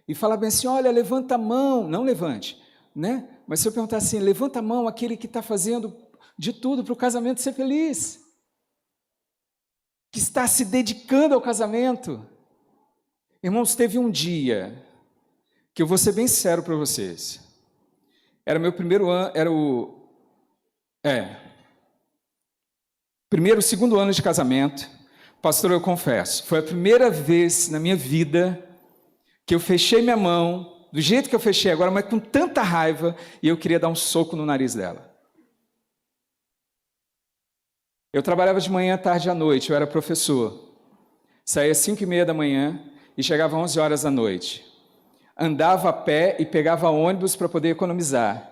S2: e falar bem assim, olha, levanta a mão, não levante, né? Mas se eu perguntar assim, levanta a mão aquele que está fazendo de tudo para o casamento ser feliz, que está se dedicando ao casamento. Irmãos, teve um dia que eu vou ser bem sincero para vocês. Era meu primeiro ano, segundo ano de casamento. Pastor, eu confesso, foi a primeira vez na minha vida que eu fechei minha mão, do jeito que eu fechei agora, mas com tanta raiva, e eu queria dar um soco no nariz dela. Eu trabalhava de manhã, tarde e à noite, eu era professor. Saía às 5h30 da manhã e chegava às 11 horas da noite. Andava a pé e pegava ônibus para poder economizar.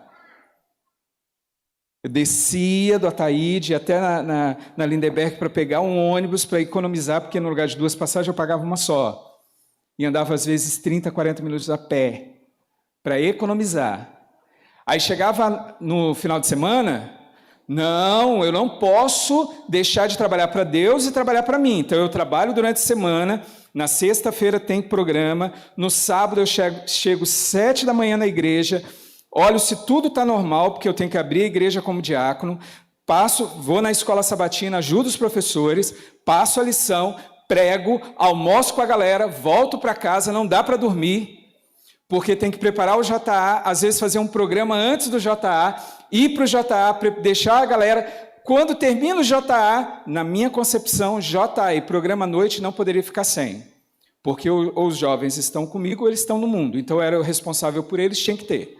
S2: Eu descia do Ataíde até na Lindenberg para pegar um ônibus para economizar, porque no lugar de 2 passagens eu pagava uma só. E andava às vezes 30, 40 minutos a pé para economizar. Aí chegava no final de semana, não, eu não posso deixar de trabalhar para Deus e trabalhar para mim. Então eu trabalho durante a semana, na sexta-feira tem programa, no sábado eu chego 7 da manhã na igreja, olho se tudo está normal, porque eu tenho que abrir a igreja como diácono, vou na escola sabatina, ajudo os professores, passo a lição, prego, almoço com a galera, volto para casa, não dá para dormir, porque tem que preparar o JA, às vezes fazer um programa antes do JA, ir para o JA, deixar a galera. Quando termina o JA, na minha concepção, JA e programa à noite não poderia ficar sem, porque ou os jovens estão comigo ou eles estão no mundo, então eu era o responsável por eles, tinha que ter.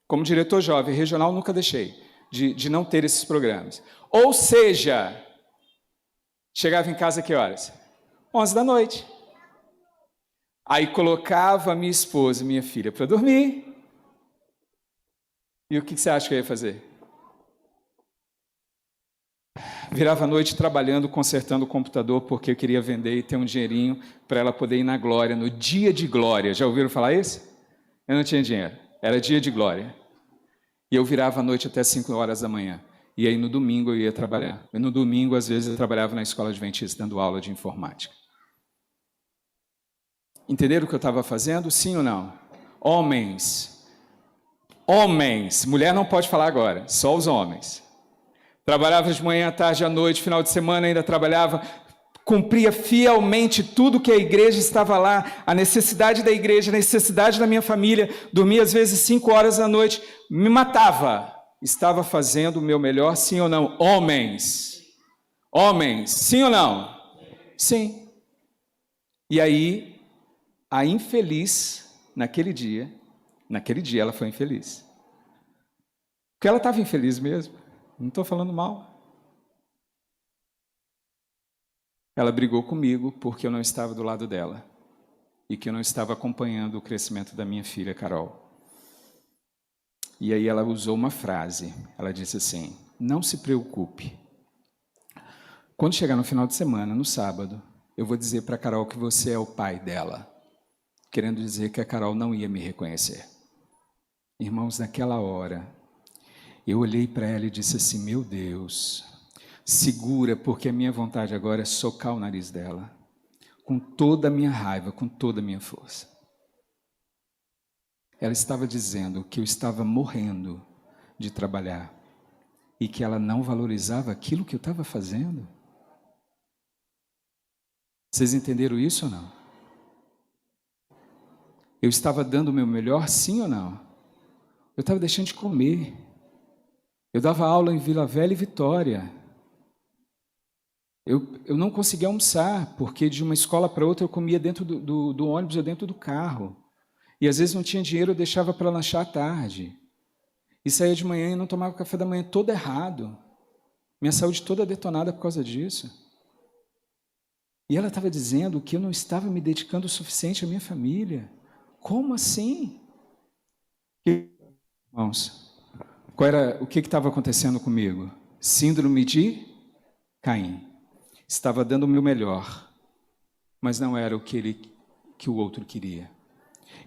S2: Como diretor jovem regional, nunca deixei de não ter esses programas. Ou seja, chegava em casa que horas? 11 da noite. Aí colocava minha esposa e minha filha para dormir. E o que você acha que eu ia fazer? Virava a noite trabalhando, consertando o computador, porque eu queria vender e ter um dinheirinho para ela poder ir na glória, no dia de glória. Já ouviram falar isso? Eu não tinha dinheiro, era dia de glória. E eu virava a noite até 5 horas da manhã. E aí no domingo eu ia trabalhar. E no domingo, às vezes, eu trabalhava na escola adventista, dando aula de informática. Entenderam o que eu estava fazendo? Sim ou não? Homens, mulher não pode falar agora, só os homens. Trabalhava de manhã, tarde, à noite, final de semana ainda trabalhava, cumpria fielmente tudo que a igreja estava lá, a necessidade da igreja, a necessidade da minha família, dormia às vezes 5 horas da noite, me matava. Estava fazendo o meu melhor, sim ou não? Homens, sim ou não? Sim. E aí, a infeliz, naquele dia ela foi infeliz. Porque ela estava infeliz mesmo, não estou falando mal. Ela brigou comigo porque eu não estava do lado dela e que eu não estava acompanhando o crescimento da minha filha, Carol. E aí ela usou uma frase, ela disse assim, não se preocupe. Quando chegar no final de semana, no sábado, eu vou dizer para a Carol que você é o pai dela, querendo dizer que a Carol não ia me reconhecer. Irmãos, naquela hora, eu olhei para ela e disse assim, meu Deus, segura, porque a minha vontade agora é socar o nariz dela, com toda a minha raiva, com toda a minha força. Ela estava dizendo que eu estava morrendo de trabalhar e que ela não valorizava aquilo que eu estava fazendo. Vocês entenderam isso ou não? Eu estava dando o meu melhor, sim ou não? Eu estava deixando de comer. Eu dava aula em Vila Velha e Vitória. Eu não conseguia almoçar, porque de uma escola para outra eu comia dentro do ônibus ou dentro do carro. E às vezes não tinha dinheiro, eu deixava para lanchar à tarde. E saía de manhã e não tomava café da manhã, todo errado. Minha saúde toda detonada por causa disso. E ela estava dizendo que eu não estava me dedicando o suficiente à minha família. Como assim? Irmãos, o que estava acontecendo comigo? Síndrome de Caim. Estava dando o meu melhor. mas não era o que o outro queria.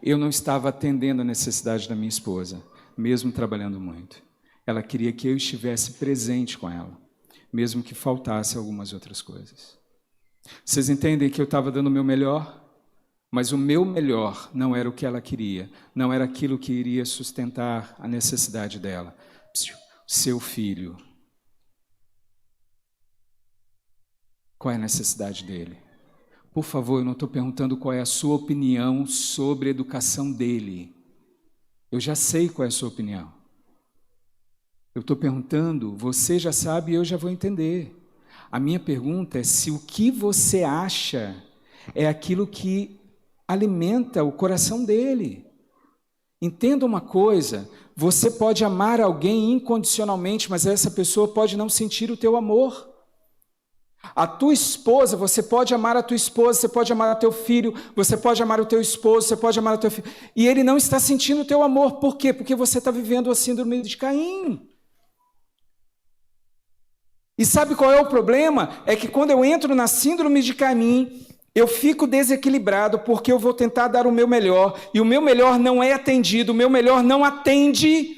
S2: Eu não estava atendendo a necessidade da minha esposa, mesmo trabalhando muito. Ela queria que eu estivesse presente com ela, mesmo que faltasse algumas outras coisas. Vocês entendem que eu estava dando o meu melhor? Mas o meu melhor não era o que ela queria, não era aquilo que iria sustentar a necessidade dela. Seu filho. Qual é a necessidade dele? Por favor, eu não estou perguntando qual é a sua opinião sobre a educação dele. Eu já sei qual é a sua opinião. Eu estou perguntando, você já sabe e eu já vou entender. A minha pergunta é se o que você acha é aquilo que alimenta o coração dele. Entenda uma coisa, você pode amar alguém incondicionalmente, mas essa pessoa pode não sentir o teu amor. A tua esposa, você pode amar a tua esposa, você pode amar o teu filho, você pode amar o teu esposo, você pode amar o teu filho, e ele não está sentindo o teu amor. Por quê? Porque você está vivendo a síndrome de Caim. E sabe qual é o problema? É que quando eu entro na síndrome de Caim, eu fico desequilibrado porque eu vou tentar dar o meu melhor, e o meu melhor não é atendido, o meu melhor não atende.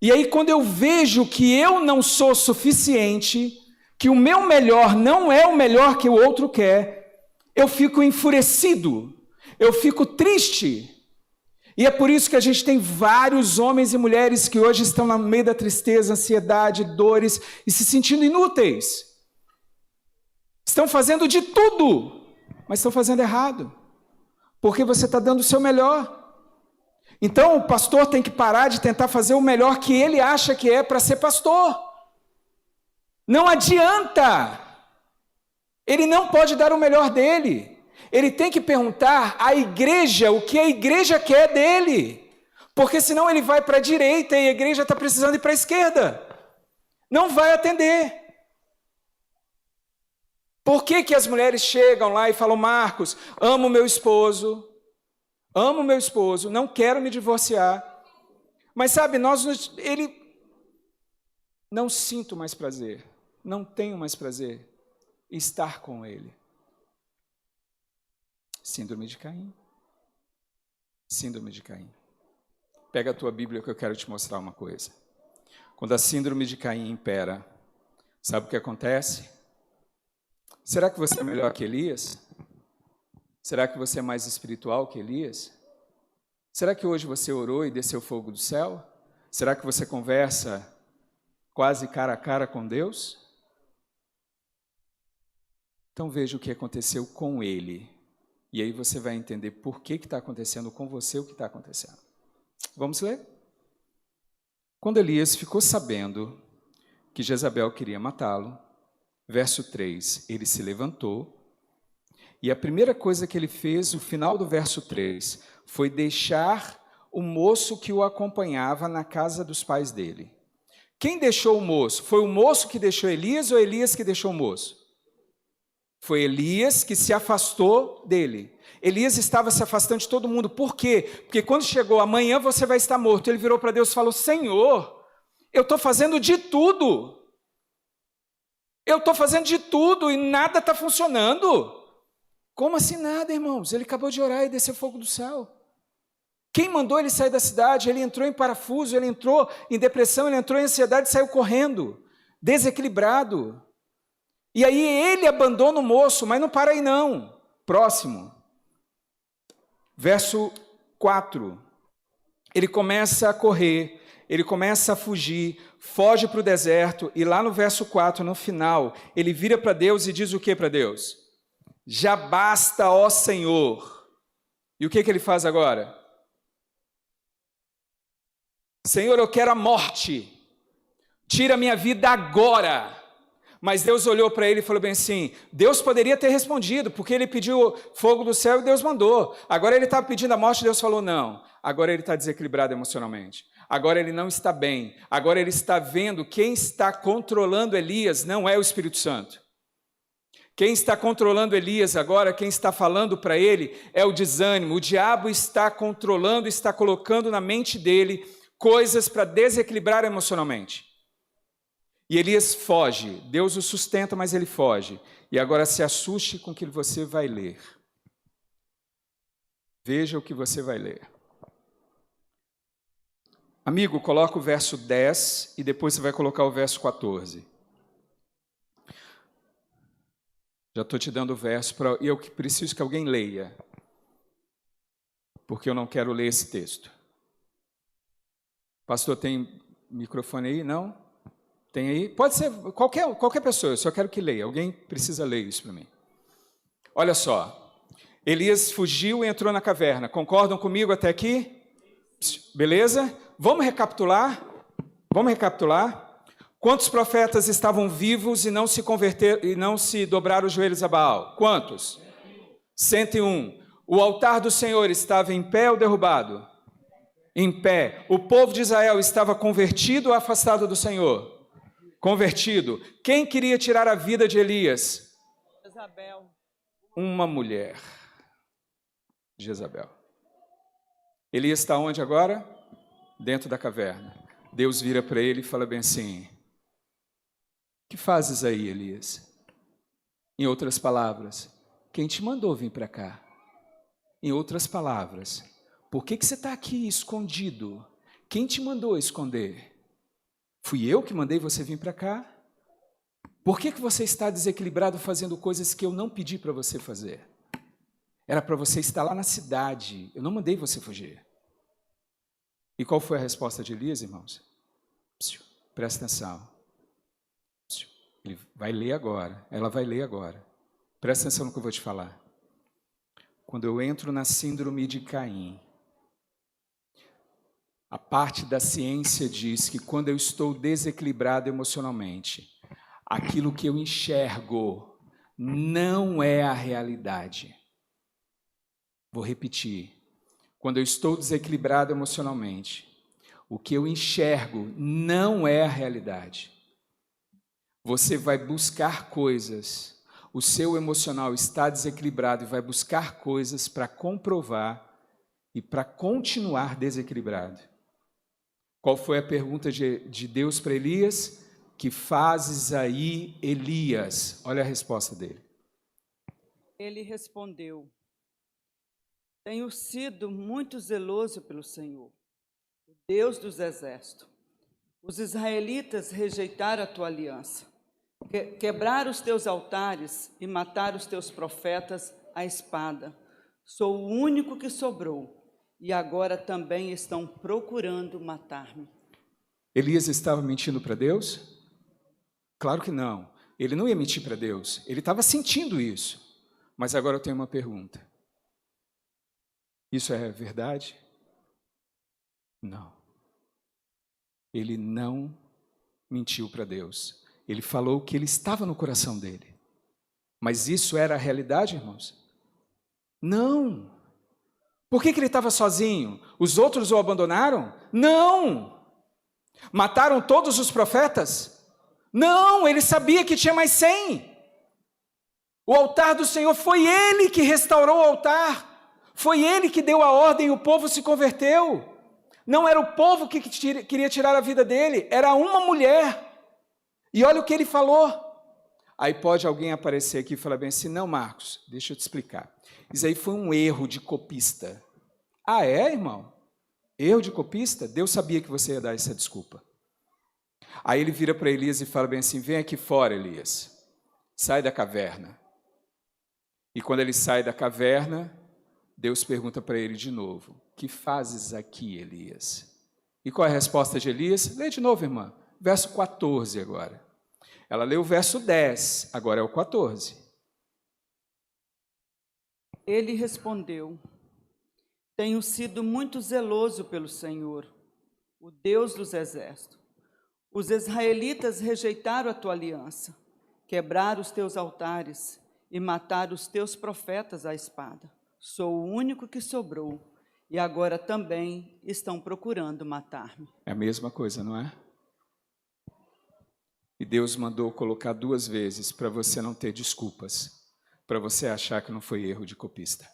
S2: E aí quando eu vejo que eu não sou suficiente, que o meu melhor não é o melhor que o outro quer, eu fico enfurecido, eu fico triste. E é por isso que a gente tem vários homens e mulheres que hoje estão no meio da tristeza, ansiedade, dores e se sentindo inúteis. Estão fazendo de tudo, mas estão fazendo errado, porque você está dando o seu melhor. Então o pastor tem que parar de tentar fazer o melhor que ele acha que é para ser pastor. Não adianta. Ele não pode dar o melhor dele. Ele tem que perguntar à igreja o que a igreja quer dele, porque senão ele vai para a direita e a igreja está precisando ir para a esquerda. Não vai atender. Por que as mulheres chegam lá e falam: Marcos, amo meu esposo, não quero me divorciar, mas sabe, não sinto mais prazer, não tenho mais prazer em estar com ele. Síndrome de Caim. Síndrome de Caim. Pega a tua Bíblia que eu quero te mostrar uma coisa. Quando a síndrome de Caim impera, sabe o que acontece? Será que você é melhor que Elias? Será que você é mais espiritual que Elias? Será que hoje você orou e desceu fogo do céu? Será que você conversa quase cara a cara com Deus? Então veja o que aconteceu com ele. E aí você vai entender por que está acontecendo com você o que está acontecendo. Vamos ler? Quando Elias ficou sabendo que Jezabel queria matá-lo, verso 3, ele se levantou, e a primeira coisa que ele fez, no final do verso 3, foi deixar o moço que o acompanhava na casa dos pais dele. Quem deixou o moço? Foi o moço que deixou Elias ou Elias que deixou o moço? Foi Elias que se afastou dele. Elias estava se afastando de todo mundo. Por quê? Porque quando chegou amanhã você vai estar morto, ele virou para Deus e falou: Senhor, eu estou fazendo de tudo. Eu estou fazendo de tudo e nada está funcionando. Como assim nada, irmãos? Ele acabou de orar e desceu fogo do céu. Quem mandou ele sair da cidade? Ele entrou em parafuso, ele entrou em depressão, ele entrou em ansiedade e saiu correndo, desequilibrado. E aí ele abandona o moço, mas não para aí não. Próximo. Verso 4. Ele começa a correr, ele começa a fugir, foge para o deserto, e lá no verso 4, no final, ele vira para Deus e diz o que para Deus? Já basta, ó Senhor. E o que ele faz agora? Senhor, eu quero a morte. Tira a minha vida agora. Mas Deus olhou para ele e falou bem assim, Deus poderia ter respondido, porque ele pediu fogo do céu e Deus mandou. Agora ele estava pedindo a morte e Deus falou não. Agora ele está desequilibrado emocionalmente. Agora ele não está bem. Agora ele está vendo quem está controlando Elias não é o Espírito Santo. Quem está controlando Elias agora, quem está falando para ele é o desânimo. O diabo está controlando, está colocando na mente dele coisas para desequilibrar emocionalmente. E Elias foge. Deus o sustenta, mas ele foge. E agora se assuste com o que você vai ler. Veja o que você vai ler. Amigo, coloca o verso 10 e depois você vai colocar o verso 14. Já estou te dando o verso, e eu preciso que alguém leia, porque eu não quero ler esse texto. Pastor, tem microfone aí? Não? Tem aí? Pode ser qualquer pessoa, eu só quero que leia. Alguém precisa ler isso para mim. Olha só, Elias fugiu e entrou na caverna. Concordam comigo até aqui? Beleza? Vamos recapitular? Quantos profetas estavam vivos e não se converteram e não se dobraram os joelhos a Baal? Quantos? 101. O altar do Senhor estava em pé ou derrubado? Em pé. O povo de Israel estava convertido ou afastado do Senhor? Convertido. Quem queria tirar a vida de Elias?
S3: Jezabel.
S2: Uma mulher. Jezabel. Elias está onde agora? Dentro da caverna. Deus vira para ele e fala bem assim: o que fazes aí, Elias? Em outras palavras, quem te mandou vir para cá? Em outras palavras, por que você está aqui escondido? Quem te mandou esconder? Fui eu que mandei você vir para cá? Por que você está desequilibrado fazendo coisas que eu não pedi para você fazer? Era para você estar lá na cidade, eu não mandei você fugir. E qual foi a resposta de Elias, irmãos? Presta atenção. Ele vai ler agora, ela vai ler agora. Presta atenção no que eu vou te falar. Quando eu entro na síndrome de Caim, a parte da ciência diz que quando eu estou desequilibrado emocionalmente, aquilo que eu enxergo não é a realidade. Vou repetir. Quando eu estou desequilibrado emocionalmente, o que eu enxergo não é a realidade. Você vai buscar coisas, o seu emocional está desequilibrado e vai buscar coisas para comprovar e para continuar desequilibrado. Qual foi a pergunta de Deus para Elias? Que fazes aí, Elias? Olha a resposta dele.
S3: Ele respondeu: tenho sido muito zeloso pelo Senhor, o Deus dos exércitos. Os israelitas rejeitaram a tua aliança, quebraram os teus altares e mataram os teus profetas à espada. Sou o único que sobrou, e agora também estão procurando matar-me.
S2: Elias estava mentindo para Deus? Claro que não. Ele não ia mentir para Deus. Ele estava sentindo isso. Mas agora eu tenho uma pergunta. Isso é verdade? Não. Ele não mentiu para Deus. Ele falou o que ele estava no coração dele. Mas isso era a realidade, irmãos? Não. Por que ele estava sozinho? Os outros o abandonaram? Não. Mataram todos os profetas? Não, ele sabia que tinha mais 100. O altar do Senhor, foi ele que restaurou o altar. Foi ele que deu a ordem e o povo se converteu. Não era o povo que queria tirar a vida dele, era uma mulher. E olha o que ele falou. Aí pode alguém aparecer aqui e falar bem assim: não, Marcos, deixa eu te explicar. Isso aí foi um erro de copista. Ah, é, irmão? Erro de copista? Deus sabia que você ia dar essa desculpa. Aí ele vira para Elias e fala bem assim: vem aqui fora, Elias. Sai da caverna. E quando ele sai da caverna, Deus pergunta para ele de novo: o que fazes aqui, Elias? E qual é a resposta de Elias? Lê de novo, irmã. Verso 14 agora. Ela leu o verso 10, agora é o 14.
S3: Ele respondeu: tenho sido muito zeloso pelo Senhor, o Deus dos exércitos. Os israelitas rejeitaram a tua aliança, quebraram os teus altares e mataram os teus profetas à espada. Sou o único que sobrou, e agora também estão procurando matar-me.
S2: É a mesma coisa, não é? E Deus mandou colocar 2 vezes para você não ter desculpas, para você achar que não foi erro de copista.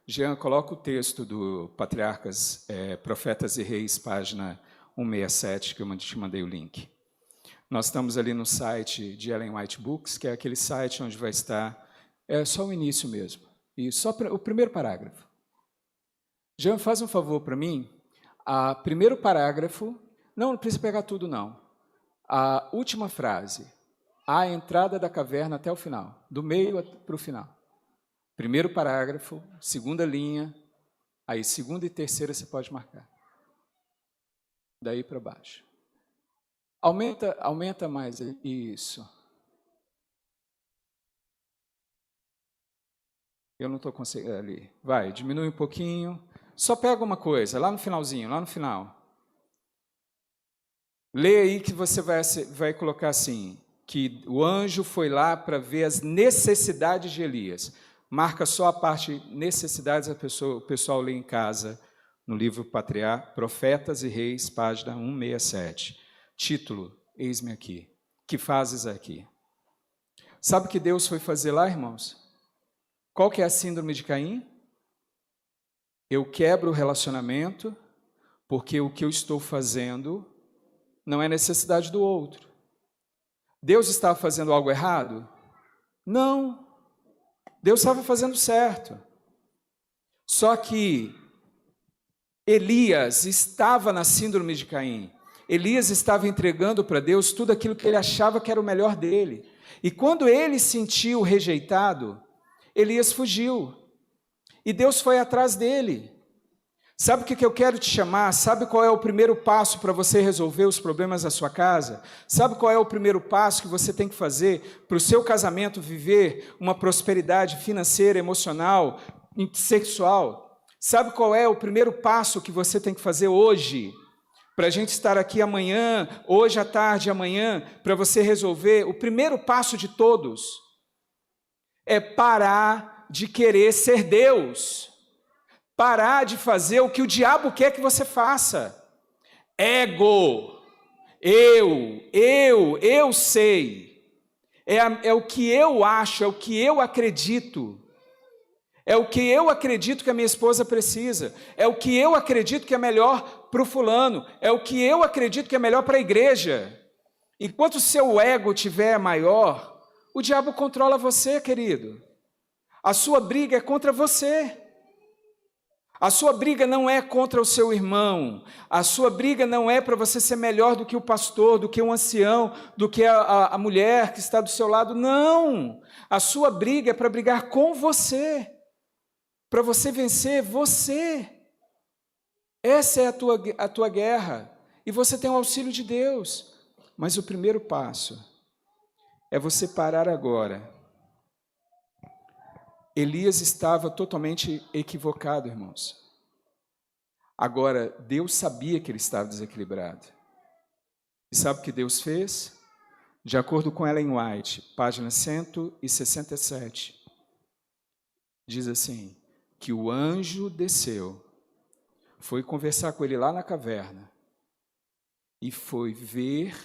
S2: Jean, coloca o texto do Patriarcas, Profetas e Reis, página 167, que eu te mandei o link. Nós estamos ali no site de Ellen White Books, que é aquele site onde vai estar, é só o início mesmo, e só o primeiro parágrafo. Jean, faz um favor para mim, o primeiro parágrafo, não precisa pegar tudo não, a última frase, a entrada da caverna até o final, do meio para o final. Primeiro parágrafo, segunda linha, aí segunda e terceira você pode marcar. Daí para baixo. Aumenta mais, isso. Eu não estou conseguindo ali. Vai, diminui um pouquinho. Só pega uma coisa, lá no finalzinho, lá no final. Lê aí que você vai colocar assim, que o anjo foi lá para ver as necessidades de Elias. Marca só a parte necessidades, o pessoal lê em casa, no livro Profetas e Reis, página 167. Título, eis-me aqui. Que fazes aqui? Sabe o que Deus foi fazer lá, irmãos? Qual que é a síndrome de Caim? Eu quebro o relacionamento, porque o que eu estou fazendo não é necessidade do outro. Deus estava fazendo algo errado? Não. Deus estava fazendo certo. Só que Elias estava na síndrome de Caim. Elias estava entregando para Deus tudo aquilo que ele achava que era o melhor dele. E quando ele se sentiu rejeitado, Elias fugiu. E Deus foi atrás dele. Sabe o que eu quero te chamar? Sabe qual é o primeiro passo para você resolver os problemas da sua casa? Sabe qual é o primeiro passo que você tem que fazer para o seu casamento viver uma prosperidade financeira, emocional, sexual? Sabe qual é o primeiro passo que você tem que fazer hoje? Para a gente estar aqui amanhã, hoje à tarde, amanhã, para você resolver, o primeiro passo de todos é parar de querer ser Deus. Parar de fazer o que o diabo quer que você faça. Ego, eu sei. É o que eu acho, é o que eu acredito. É o que eu acredito que a minha esposa precisa. É o que eu acredito que é melhor para o fulano. É o que eu acredito que é melhor para a igreja. Enquanto o seu ego estiver maior, o diabo controla você, querido. A sua briga é contra você. A sua briga não é contra o seu irmão. A sua briga não é para você ser melhor do que o pastor, do que o ancião, do que a mulher que está do seu lado. Não! A sua briga é para brigar com você. Para você vencer você. Essa é a tua guerra. E você tem o auxílio de Deus. Mas o primeiro passo é você parar agora. Elias estava totalmente equivocado, irmãos. Agora, Deus sabia que ele estava desequilibrado. E sabe o que Deus fez? De acordo com Ellen White, página 167, diz assim, que o anjo desceu, foi conversar com ele lá na caverna, e foi ver,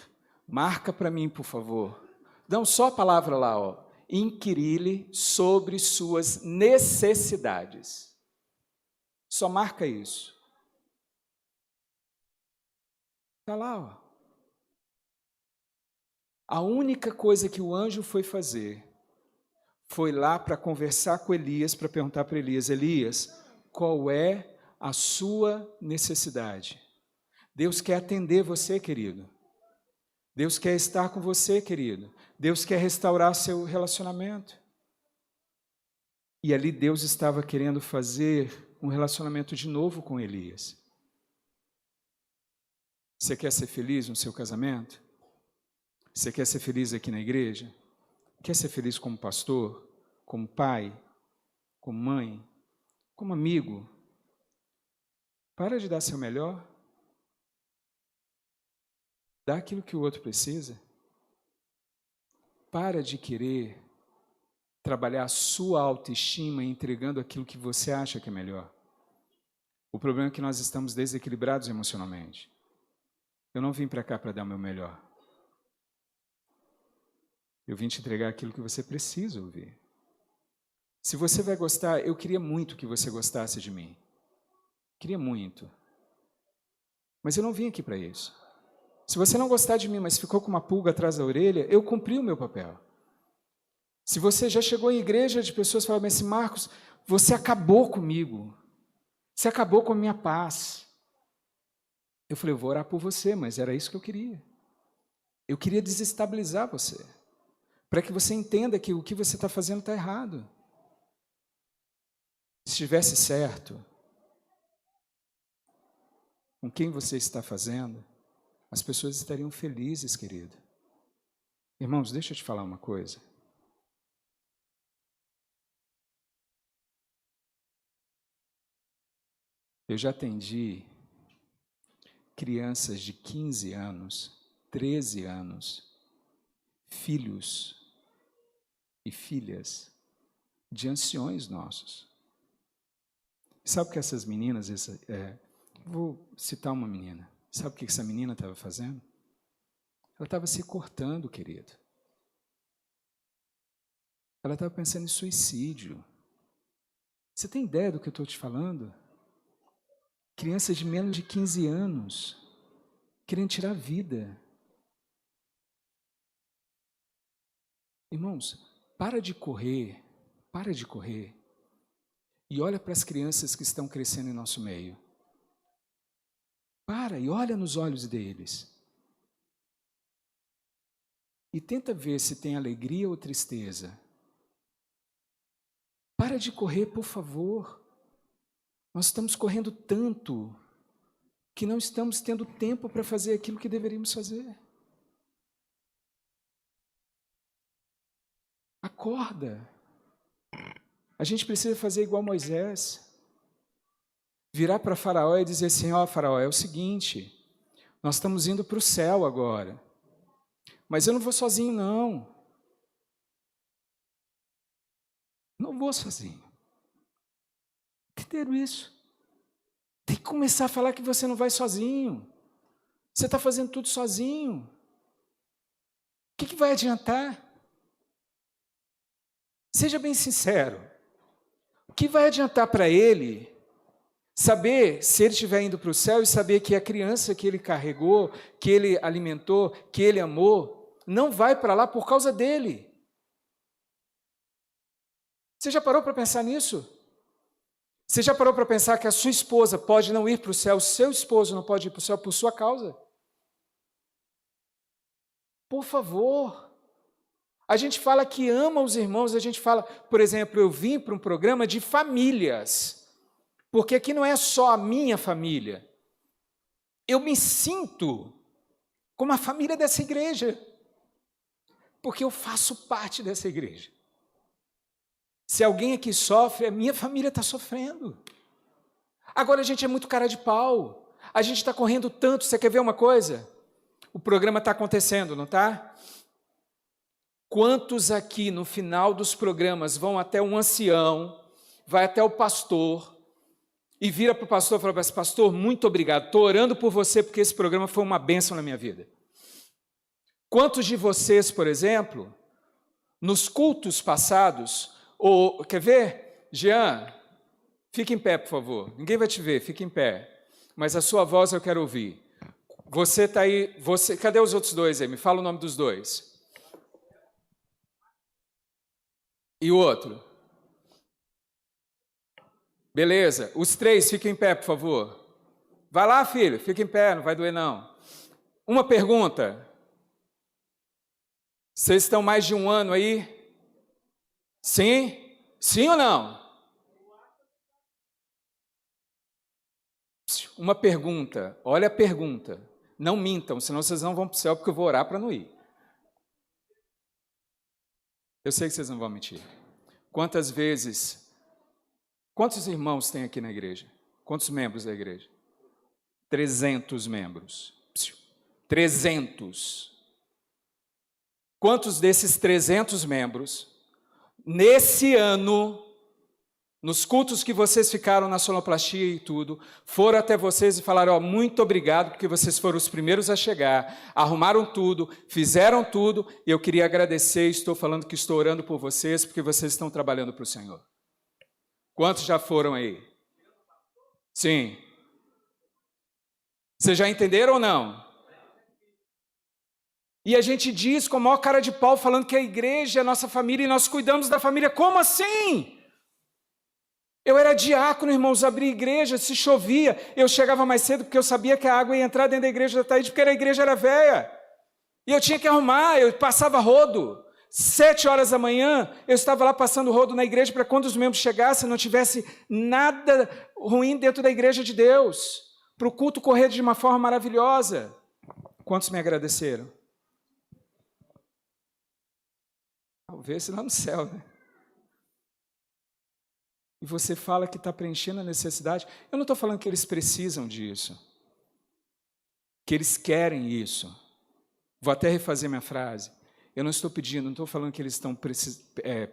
S2: marca para mim, por favor, dá só a palavra lá, ó, inquirir-lhe sobre suas necessidades. Só marca isso. Está lá, ó. A única coisa que o anjo foi fazer foi lá para conversar com Elias, para perguntar para Elias, Elias, qual é a sua necessidade? Deus quer atender você, querido. Deus quer estar com você, querido. Deus quer restaurar seu relacionamento. E ali Deus estava querendo fazer um relacionamento de novo com Elias. Você quer ser feliz no seu casamento? Você quer ser feliz aqui na igreja? Quer ser feliz como pastor, como pai, como mãe, como amigo? Para de dar seu melhor. Dá aquilo que o outro precisa. Para de querer trabalhar a sua autoestima entregando aquilo que você acha que é melhor. O problema é que nós estamos desequilibrados emocionalmente. Eu não vim para cá para dar o meu melhor. Eu vim te entregar aquilo que você precisa ouvir. Se você vai gostar, eu queria muito que você gostasse de mim. Queria muito. Mas eu não vim aqui para isso. Se você não gostar de mim, mas ficou com uma pulga atrás da orelha, eu cumpri o meu papel. Se você já chegou em igreja de pessoas falando assim, Marcos, você acabou comigo. Você acabou com a minha paz. Eu falei, eu vou orar por você, mas era isso que eu queria. Eu queria desestabilizar você, para que você entenda que o que você está fazendo está errado. Se estivesse certo, com quem você está fazendo, as pessoas estariam felizes, querido. Irmãos, deixa eu te falar uma coisa. Eu já atendi crianças de 15 anos, 13 anos, filhos e filhas de anciões nossos. Sabe o que essas meninas, vou citar uma menina, sabe o que essa menina estava fazendo? Ela estava se cortando, querido. Ela estava pensando em suicídio. Você tem ideia do que eu estou te falando? Crianças de menos de 15 anos, querendo tirar a vida. Irmãos, para de correr e olha para as crianças que estão crescendo em nosso meio. Para e olha nos olhos deles. E tenta ver se tem alegria ou tristeza. Para de correr, por favor. Nós estamos correndo tanto que não estamos tendo tempo para fazer aquilo que deveríamos fazer. Acorda. A gente precisa fazer igual Moisés. Virar para Faraó e dizer assim, ó Faraó, é o seguinte, nós estamos indo para o céu agora, mas eu não vou sozinho não. Não vou sozinho. Entenderam isso? Tem que começar a falar que você não vai sozinho. Você está fazendo tudo sozinho. O que vai adiantar? Seja bem sincero. O que vai adiantar para ele saber se ele estiver indo para o céu e saber que a criança que ele carregou, que ele alimentou, que ele amou, não vai para lá por causa dele? Você já parou para pensar nisso? Você já parou para pensar que a sua esposa pode não ir para o céu, o seu esposo não pode ir para o céu por sua causa? Por favor. A gente fala que ama os irmãos, a gente fala, por exemplo, eu vim para um programa de famílias, porque aqui não é só a minha família. Eu me sinto como a família dessa igreja, porque eu faço parte dessa igreja. Se alguém aqui sofre, a minha família está sofrendo. Agora a gente é muito cara de pau, a gente está correndo tanto, você quer ver uma coisa? O programa está acontecendo, não está? Quantos aqui no final dos programas vão até um ancião, vai até o pastor, e vira para o pastor e fala assim, pastor, muito obrigado, estou orando por você porque esse programa foi uma bênção na minha vida. Quantos de vocês, por exemplo, nos cultos passados, ou, quer ver? Jean, fique em pé, por favor. Ninguém vai te ver, fique em pé. Mas a sua voz eu quero ouvir. Você está aí, cadê os outros dois aí? Me fala o nome dos dois. E o outro? Beleza, os três, fiquem em pé, por favor. Vai lá, filho, fica em pé, não vai doer não. Uma pergunta. Vocês estão mais de um ano aí? Sim? Sim ou não? Uma pergunta, olha a pergunta. Não mintam, senão vocês não vão para o céu, porque eu vou orar para não ir. Eu sei que vocês não vão mentir. Quantos irmãos tem aqui na igreja? Quantos membros da igreja? 300 membros. 300. Quantos desses 300 membros, nesse ano, nos cultos que vocês ficaram na sonoplastia e tudo, foram até vocês e falaram, ó, muito obrigado, porque vocês foram os primeiros a chegar, arrumaram tudo, fizeram tudo, e eu queria agradecer, estou falando que estou orando por vocês, porque vocês estão trabalhando para o Senhor. Quantos já foram aí? Sim. Vocês já entenderam ou não? E a gente diz com a maior cara de pau, falando que a igreja é a nossa família e nós cuidamos da família. Como assim? Eu era diácono, irmãos, abria igreja, se chovia, eu chegava mais cedo porque eu sabia que a água ia entrar dentro da igreja da Taíde, porque a igreja era velha. E eu tinha que arrumar, eu passava rodo. 7 horas da manhã, eu estava lá passando rodo na igreja para quando os membros chegassem, não tivesse nada ruim dentro da igreja de Deus, para o culto correr de uma forma maravilhosa. Quantos me agradeceram? Talvez lá no céu, né? E você fala que está preenchendo a necessidade. Eu não estou falando que eles precisam disso, que eles querem isso. Vou até refazer minha frase. Eu não estou pedindo, não estou falando que eles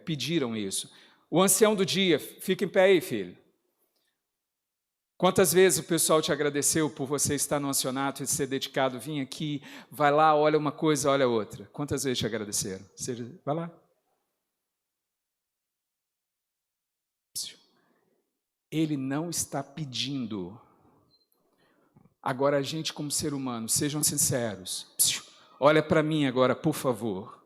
S2: pediram isso. O ancião do dia, fica em pé aí, filho. Quantas vezes o pessoal te agradeceu por você estar no ancianato e ser dedicado, vir aqui, vai lá, olha uma coisa, olha outra. Quantas vezes te agradeceram? Vai lá. Ele não está pedindo. Agora, a gente, como ser humano, sejam sinceros. Olha para mim agora, por favor.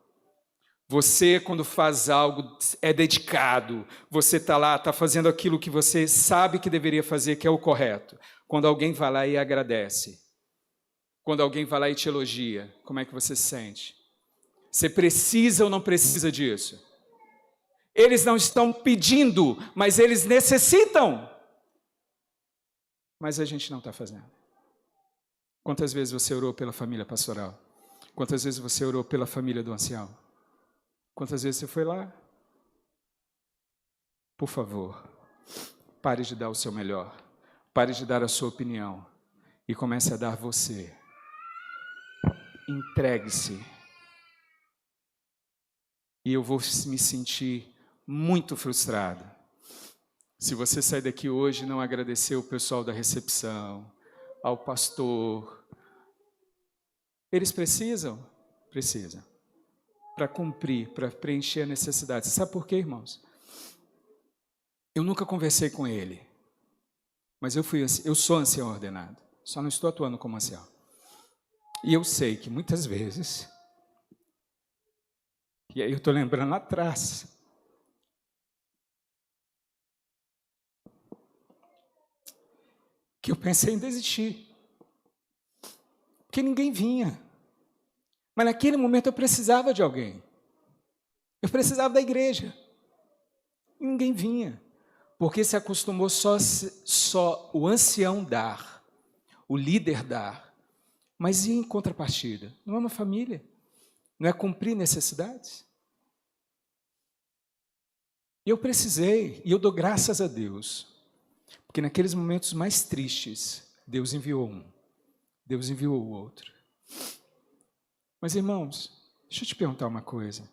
S2: Você, quando faz algo, é dedicado. Você está lá, está fazendo aquilo que você sabe que deveria fazer, que é o correto. Quando alguém vai lá e agradece. Quando alguém vai lá e te elogia, como é que você se sente? Você precisa ou não precisa disso? Eles não estão pedindo, mas eles necessitam. Mas a gente não está fazendo. Quantas vezes você orou pela família pastoral? Quantas vezes você orou pela família do ancião? Quantas vezes você foi lá? Por favor, pare de dar o seu melhor. Pare de dar a sua opinião. E comece a dar você. Entregue-se. E eu vou me sentir muito frustrado se você sair daqui hoje e não agradecer o pessoal da recepção, ao pastor. Eles precisam? Precisam. Para cumprir, para preencher a necessidade. Você sabe por quê, irmãos? Eu nunca conversei com ele, mas eu sou ancião ordenado, só não estou atuando como ancião. E eu sei que muitas vezes, e aí eu estou lembrando lá atrás, que eu pensei em desistir, porque ninguém vinha. Mas naquele momento eu precisava de alguém. Eu precisava da igreja. E ninguém vinha, porque se acostumou só o ancião dar, o líder dar. Mas e em contrapartida? Não é uma família? Não é cumprir necessidades? E eu precisei, e eu dou graças a Deus, porque naqueles momentos mais tristes, Deus enviou um, Deus enviou o outro. Mas, irmãos, deixa eu te perguntar uma coisa.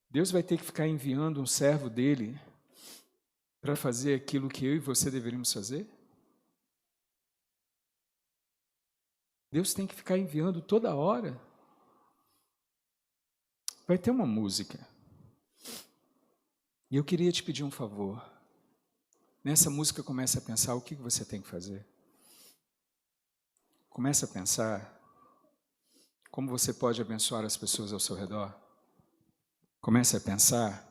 S2: Deus vai ter que ficar enviando um servo dele para fazer aquilo que eu e você deveríamos fazer? Deus tem que ficar enviando toda hora? Vai ter uma música. E eu queria te pedir um favor. Nessa música, comece a pensar o que você tem que fazer. Comece a pensar como você pode abençoar as pessoas ao seu redor. Comece a pensar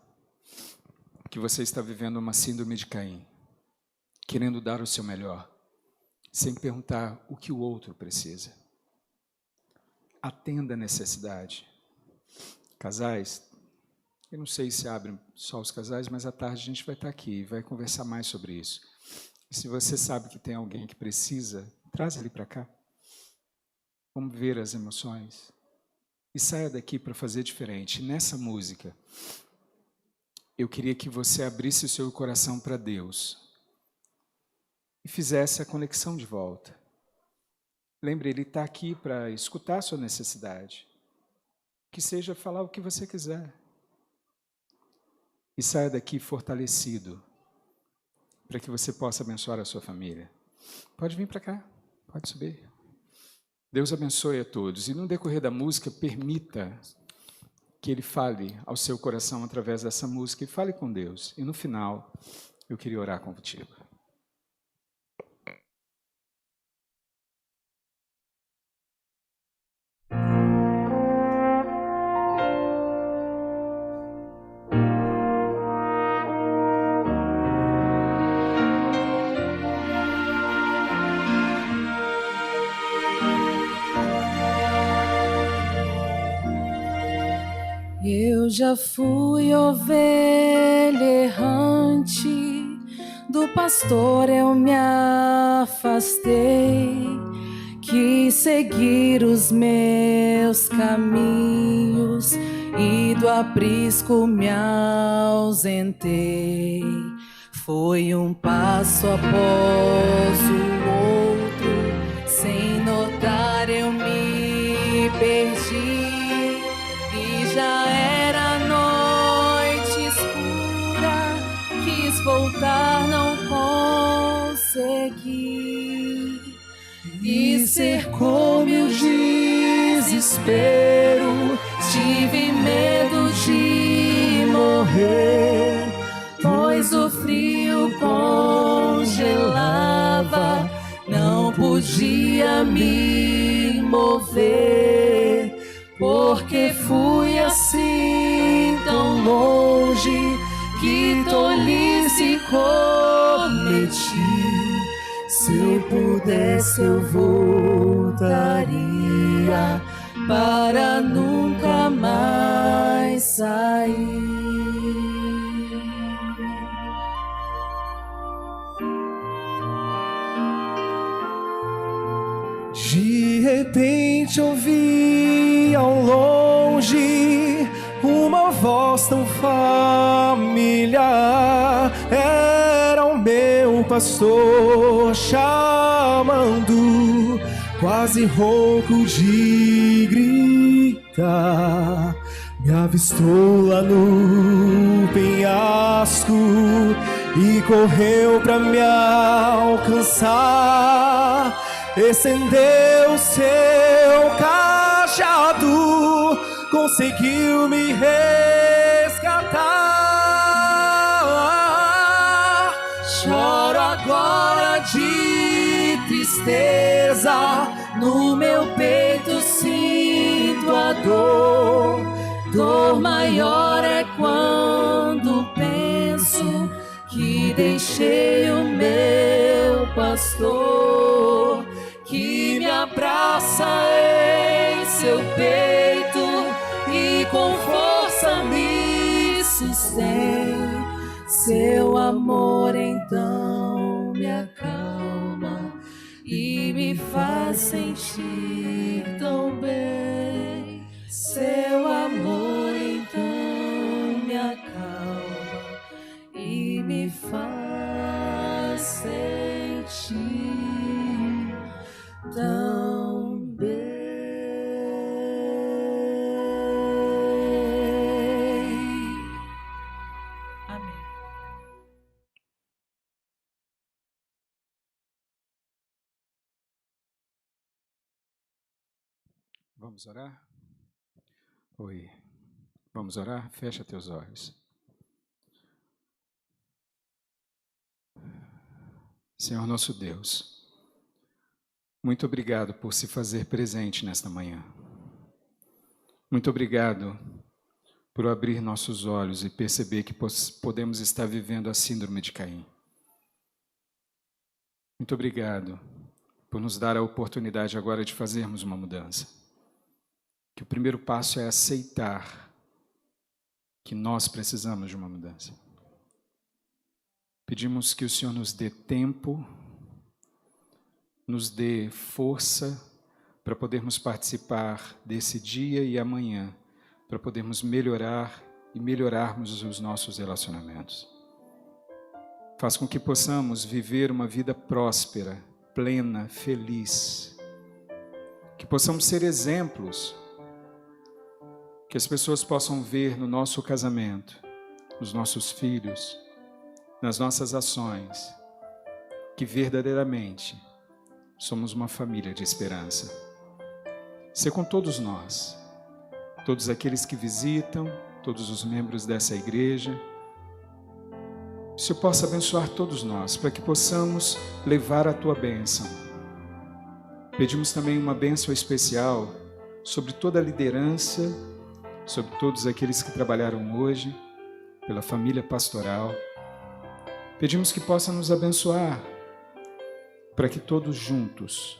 S2: que você está vivendo uma síndrome de Caim, querendo dar o seu melhor, sem perguntar o que o outro precisa. Atenda a necessidade. Casais, eu não sei se abrem só os casais, mas à tarde a gente vai estar aqui e vai conversar mais sobre isso. E se você sabe que tem alguém que precisa, traz ele para cá. Vamos ver as emoções. E saia daqui para fazer diferente. Nessa música, eu queria que você abrisse o seu coração para Deus e fizesse a conexão de volta. Lembre, Ele está aqui para escutar a sua necessidade. Que seja falar o que você quiser. E saia daqui fortalecido, para que você possa abençoar a sua família. Pode vir para cá, pode subir. Deus abençoe a todos. E no decorrer da música, permita que Ele fale ao seu coração através dessa música e fale com Deus. E no final, eu queria orar contigo.
S4: Eu já fui ovelha errante, do pastor eu me afastei, quis seguir os meus caminhos e do aprisco me ausentei. Foi um passo após o outro, sem notar eu me perdi. E já era noite escura, quis voltar, não consegui. E cercou-me o desespero, tive medo de morrer, pois o frio congelava, não podia me mover, porque fui assim tão longe, que tolice cometi. Se eu pudesse eu voltaria para nunca mais sair.
S5: De repente ouvi ao longe uma voz tão familiar. Era o meu pastor chamando, quase rouco de gritar. Me avistou lá no penhasco e correu pra me alcançar. Estendeu seu cajado, conseguiu me resgatar. Choro agora de tristeza, no meu peito sinto a dor. Dor maior é quando penso que deixei o meu pastor, que me abraça em seu peito e com força me sustém. Seu amor então me acalma e me faz sentir tão bem. Seu amor então me acalma e me faz sentir tão bem. Amém.
S2: Vamos orar? Oi. Vamos orar? Fecha teus olhos. Senhor nosso Deus, muito obrigado por se fazer presente nesta manhã. Muito obrigado por abrir nossos olhos e perceber que podemos estar vivendo a síndrome de Caim. Muito obrigado por nos dar a oportunidade agora de fazermos uma mudança. Que o primeiro passo é aceitar que nós precisamos de uma mudança. Pedimos que o Senhor nos dê tempo, nos dê força para podermos participar desse dia e amanhã, para podermos melhorar e melhorarmos os nossos relacionamentos. Faz com que possamos viver uma vida próspera, plena, feliz. Que possamos ser exemplos, que as pessoas possam ver no nosso casamento, nos nossos filhos, nas nossas ações, que verdadeiramente somos uma família de esperança. Ser com todos nós, todos aqueles que visitam, todos os membros dessa igreja. Que o Senhor possa abençoar todos nós, para que possamos levar a Tua bênção. Pedimos também uma bênção especial sobre toda a liderança, sobre todos aqueles que trabalharam hoje, pela família pastoral. Pedimos que possa nos abençoar, para que todos juntos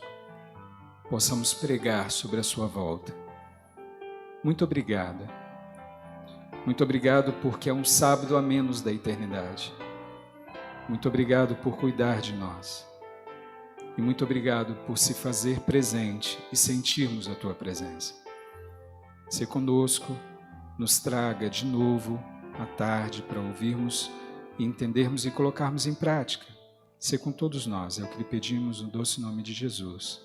S2: possamos pregar sobre a sua volta. Muito obrigada. Muito obrigado porque é um sábado a menos da eternidade. Muito obrigado por cuidar de nós. E muito obrigado por se fazer presente e sentirmos a Tua presença. Se conosco, nos traga de novo à tarde para ouvirmos e entendermos e colocarmos em prática. Se com todos nós, é o que lhe pedimos no doce nome de Jesus.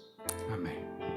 S2: Amém.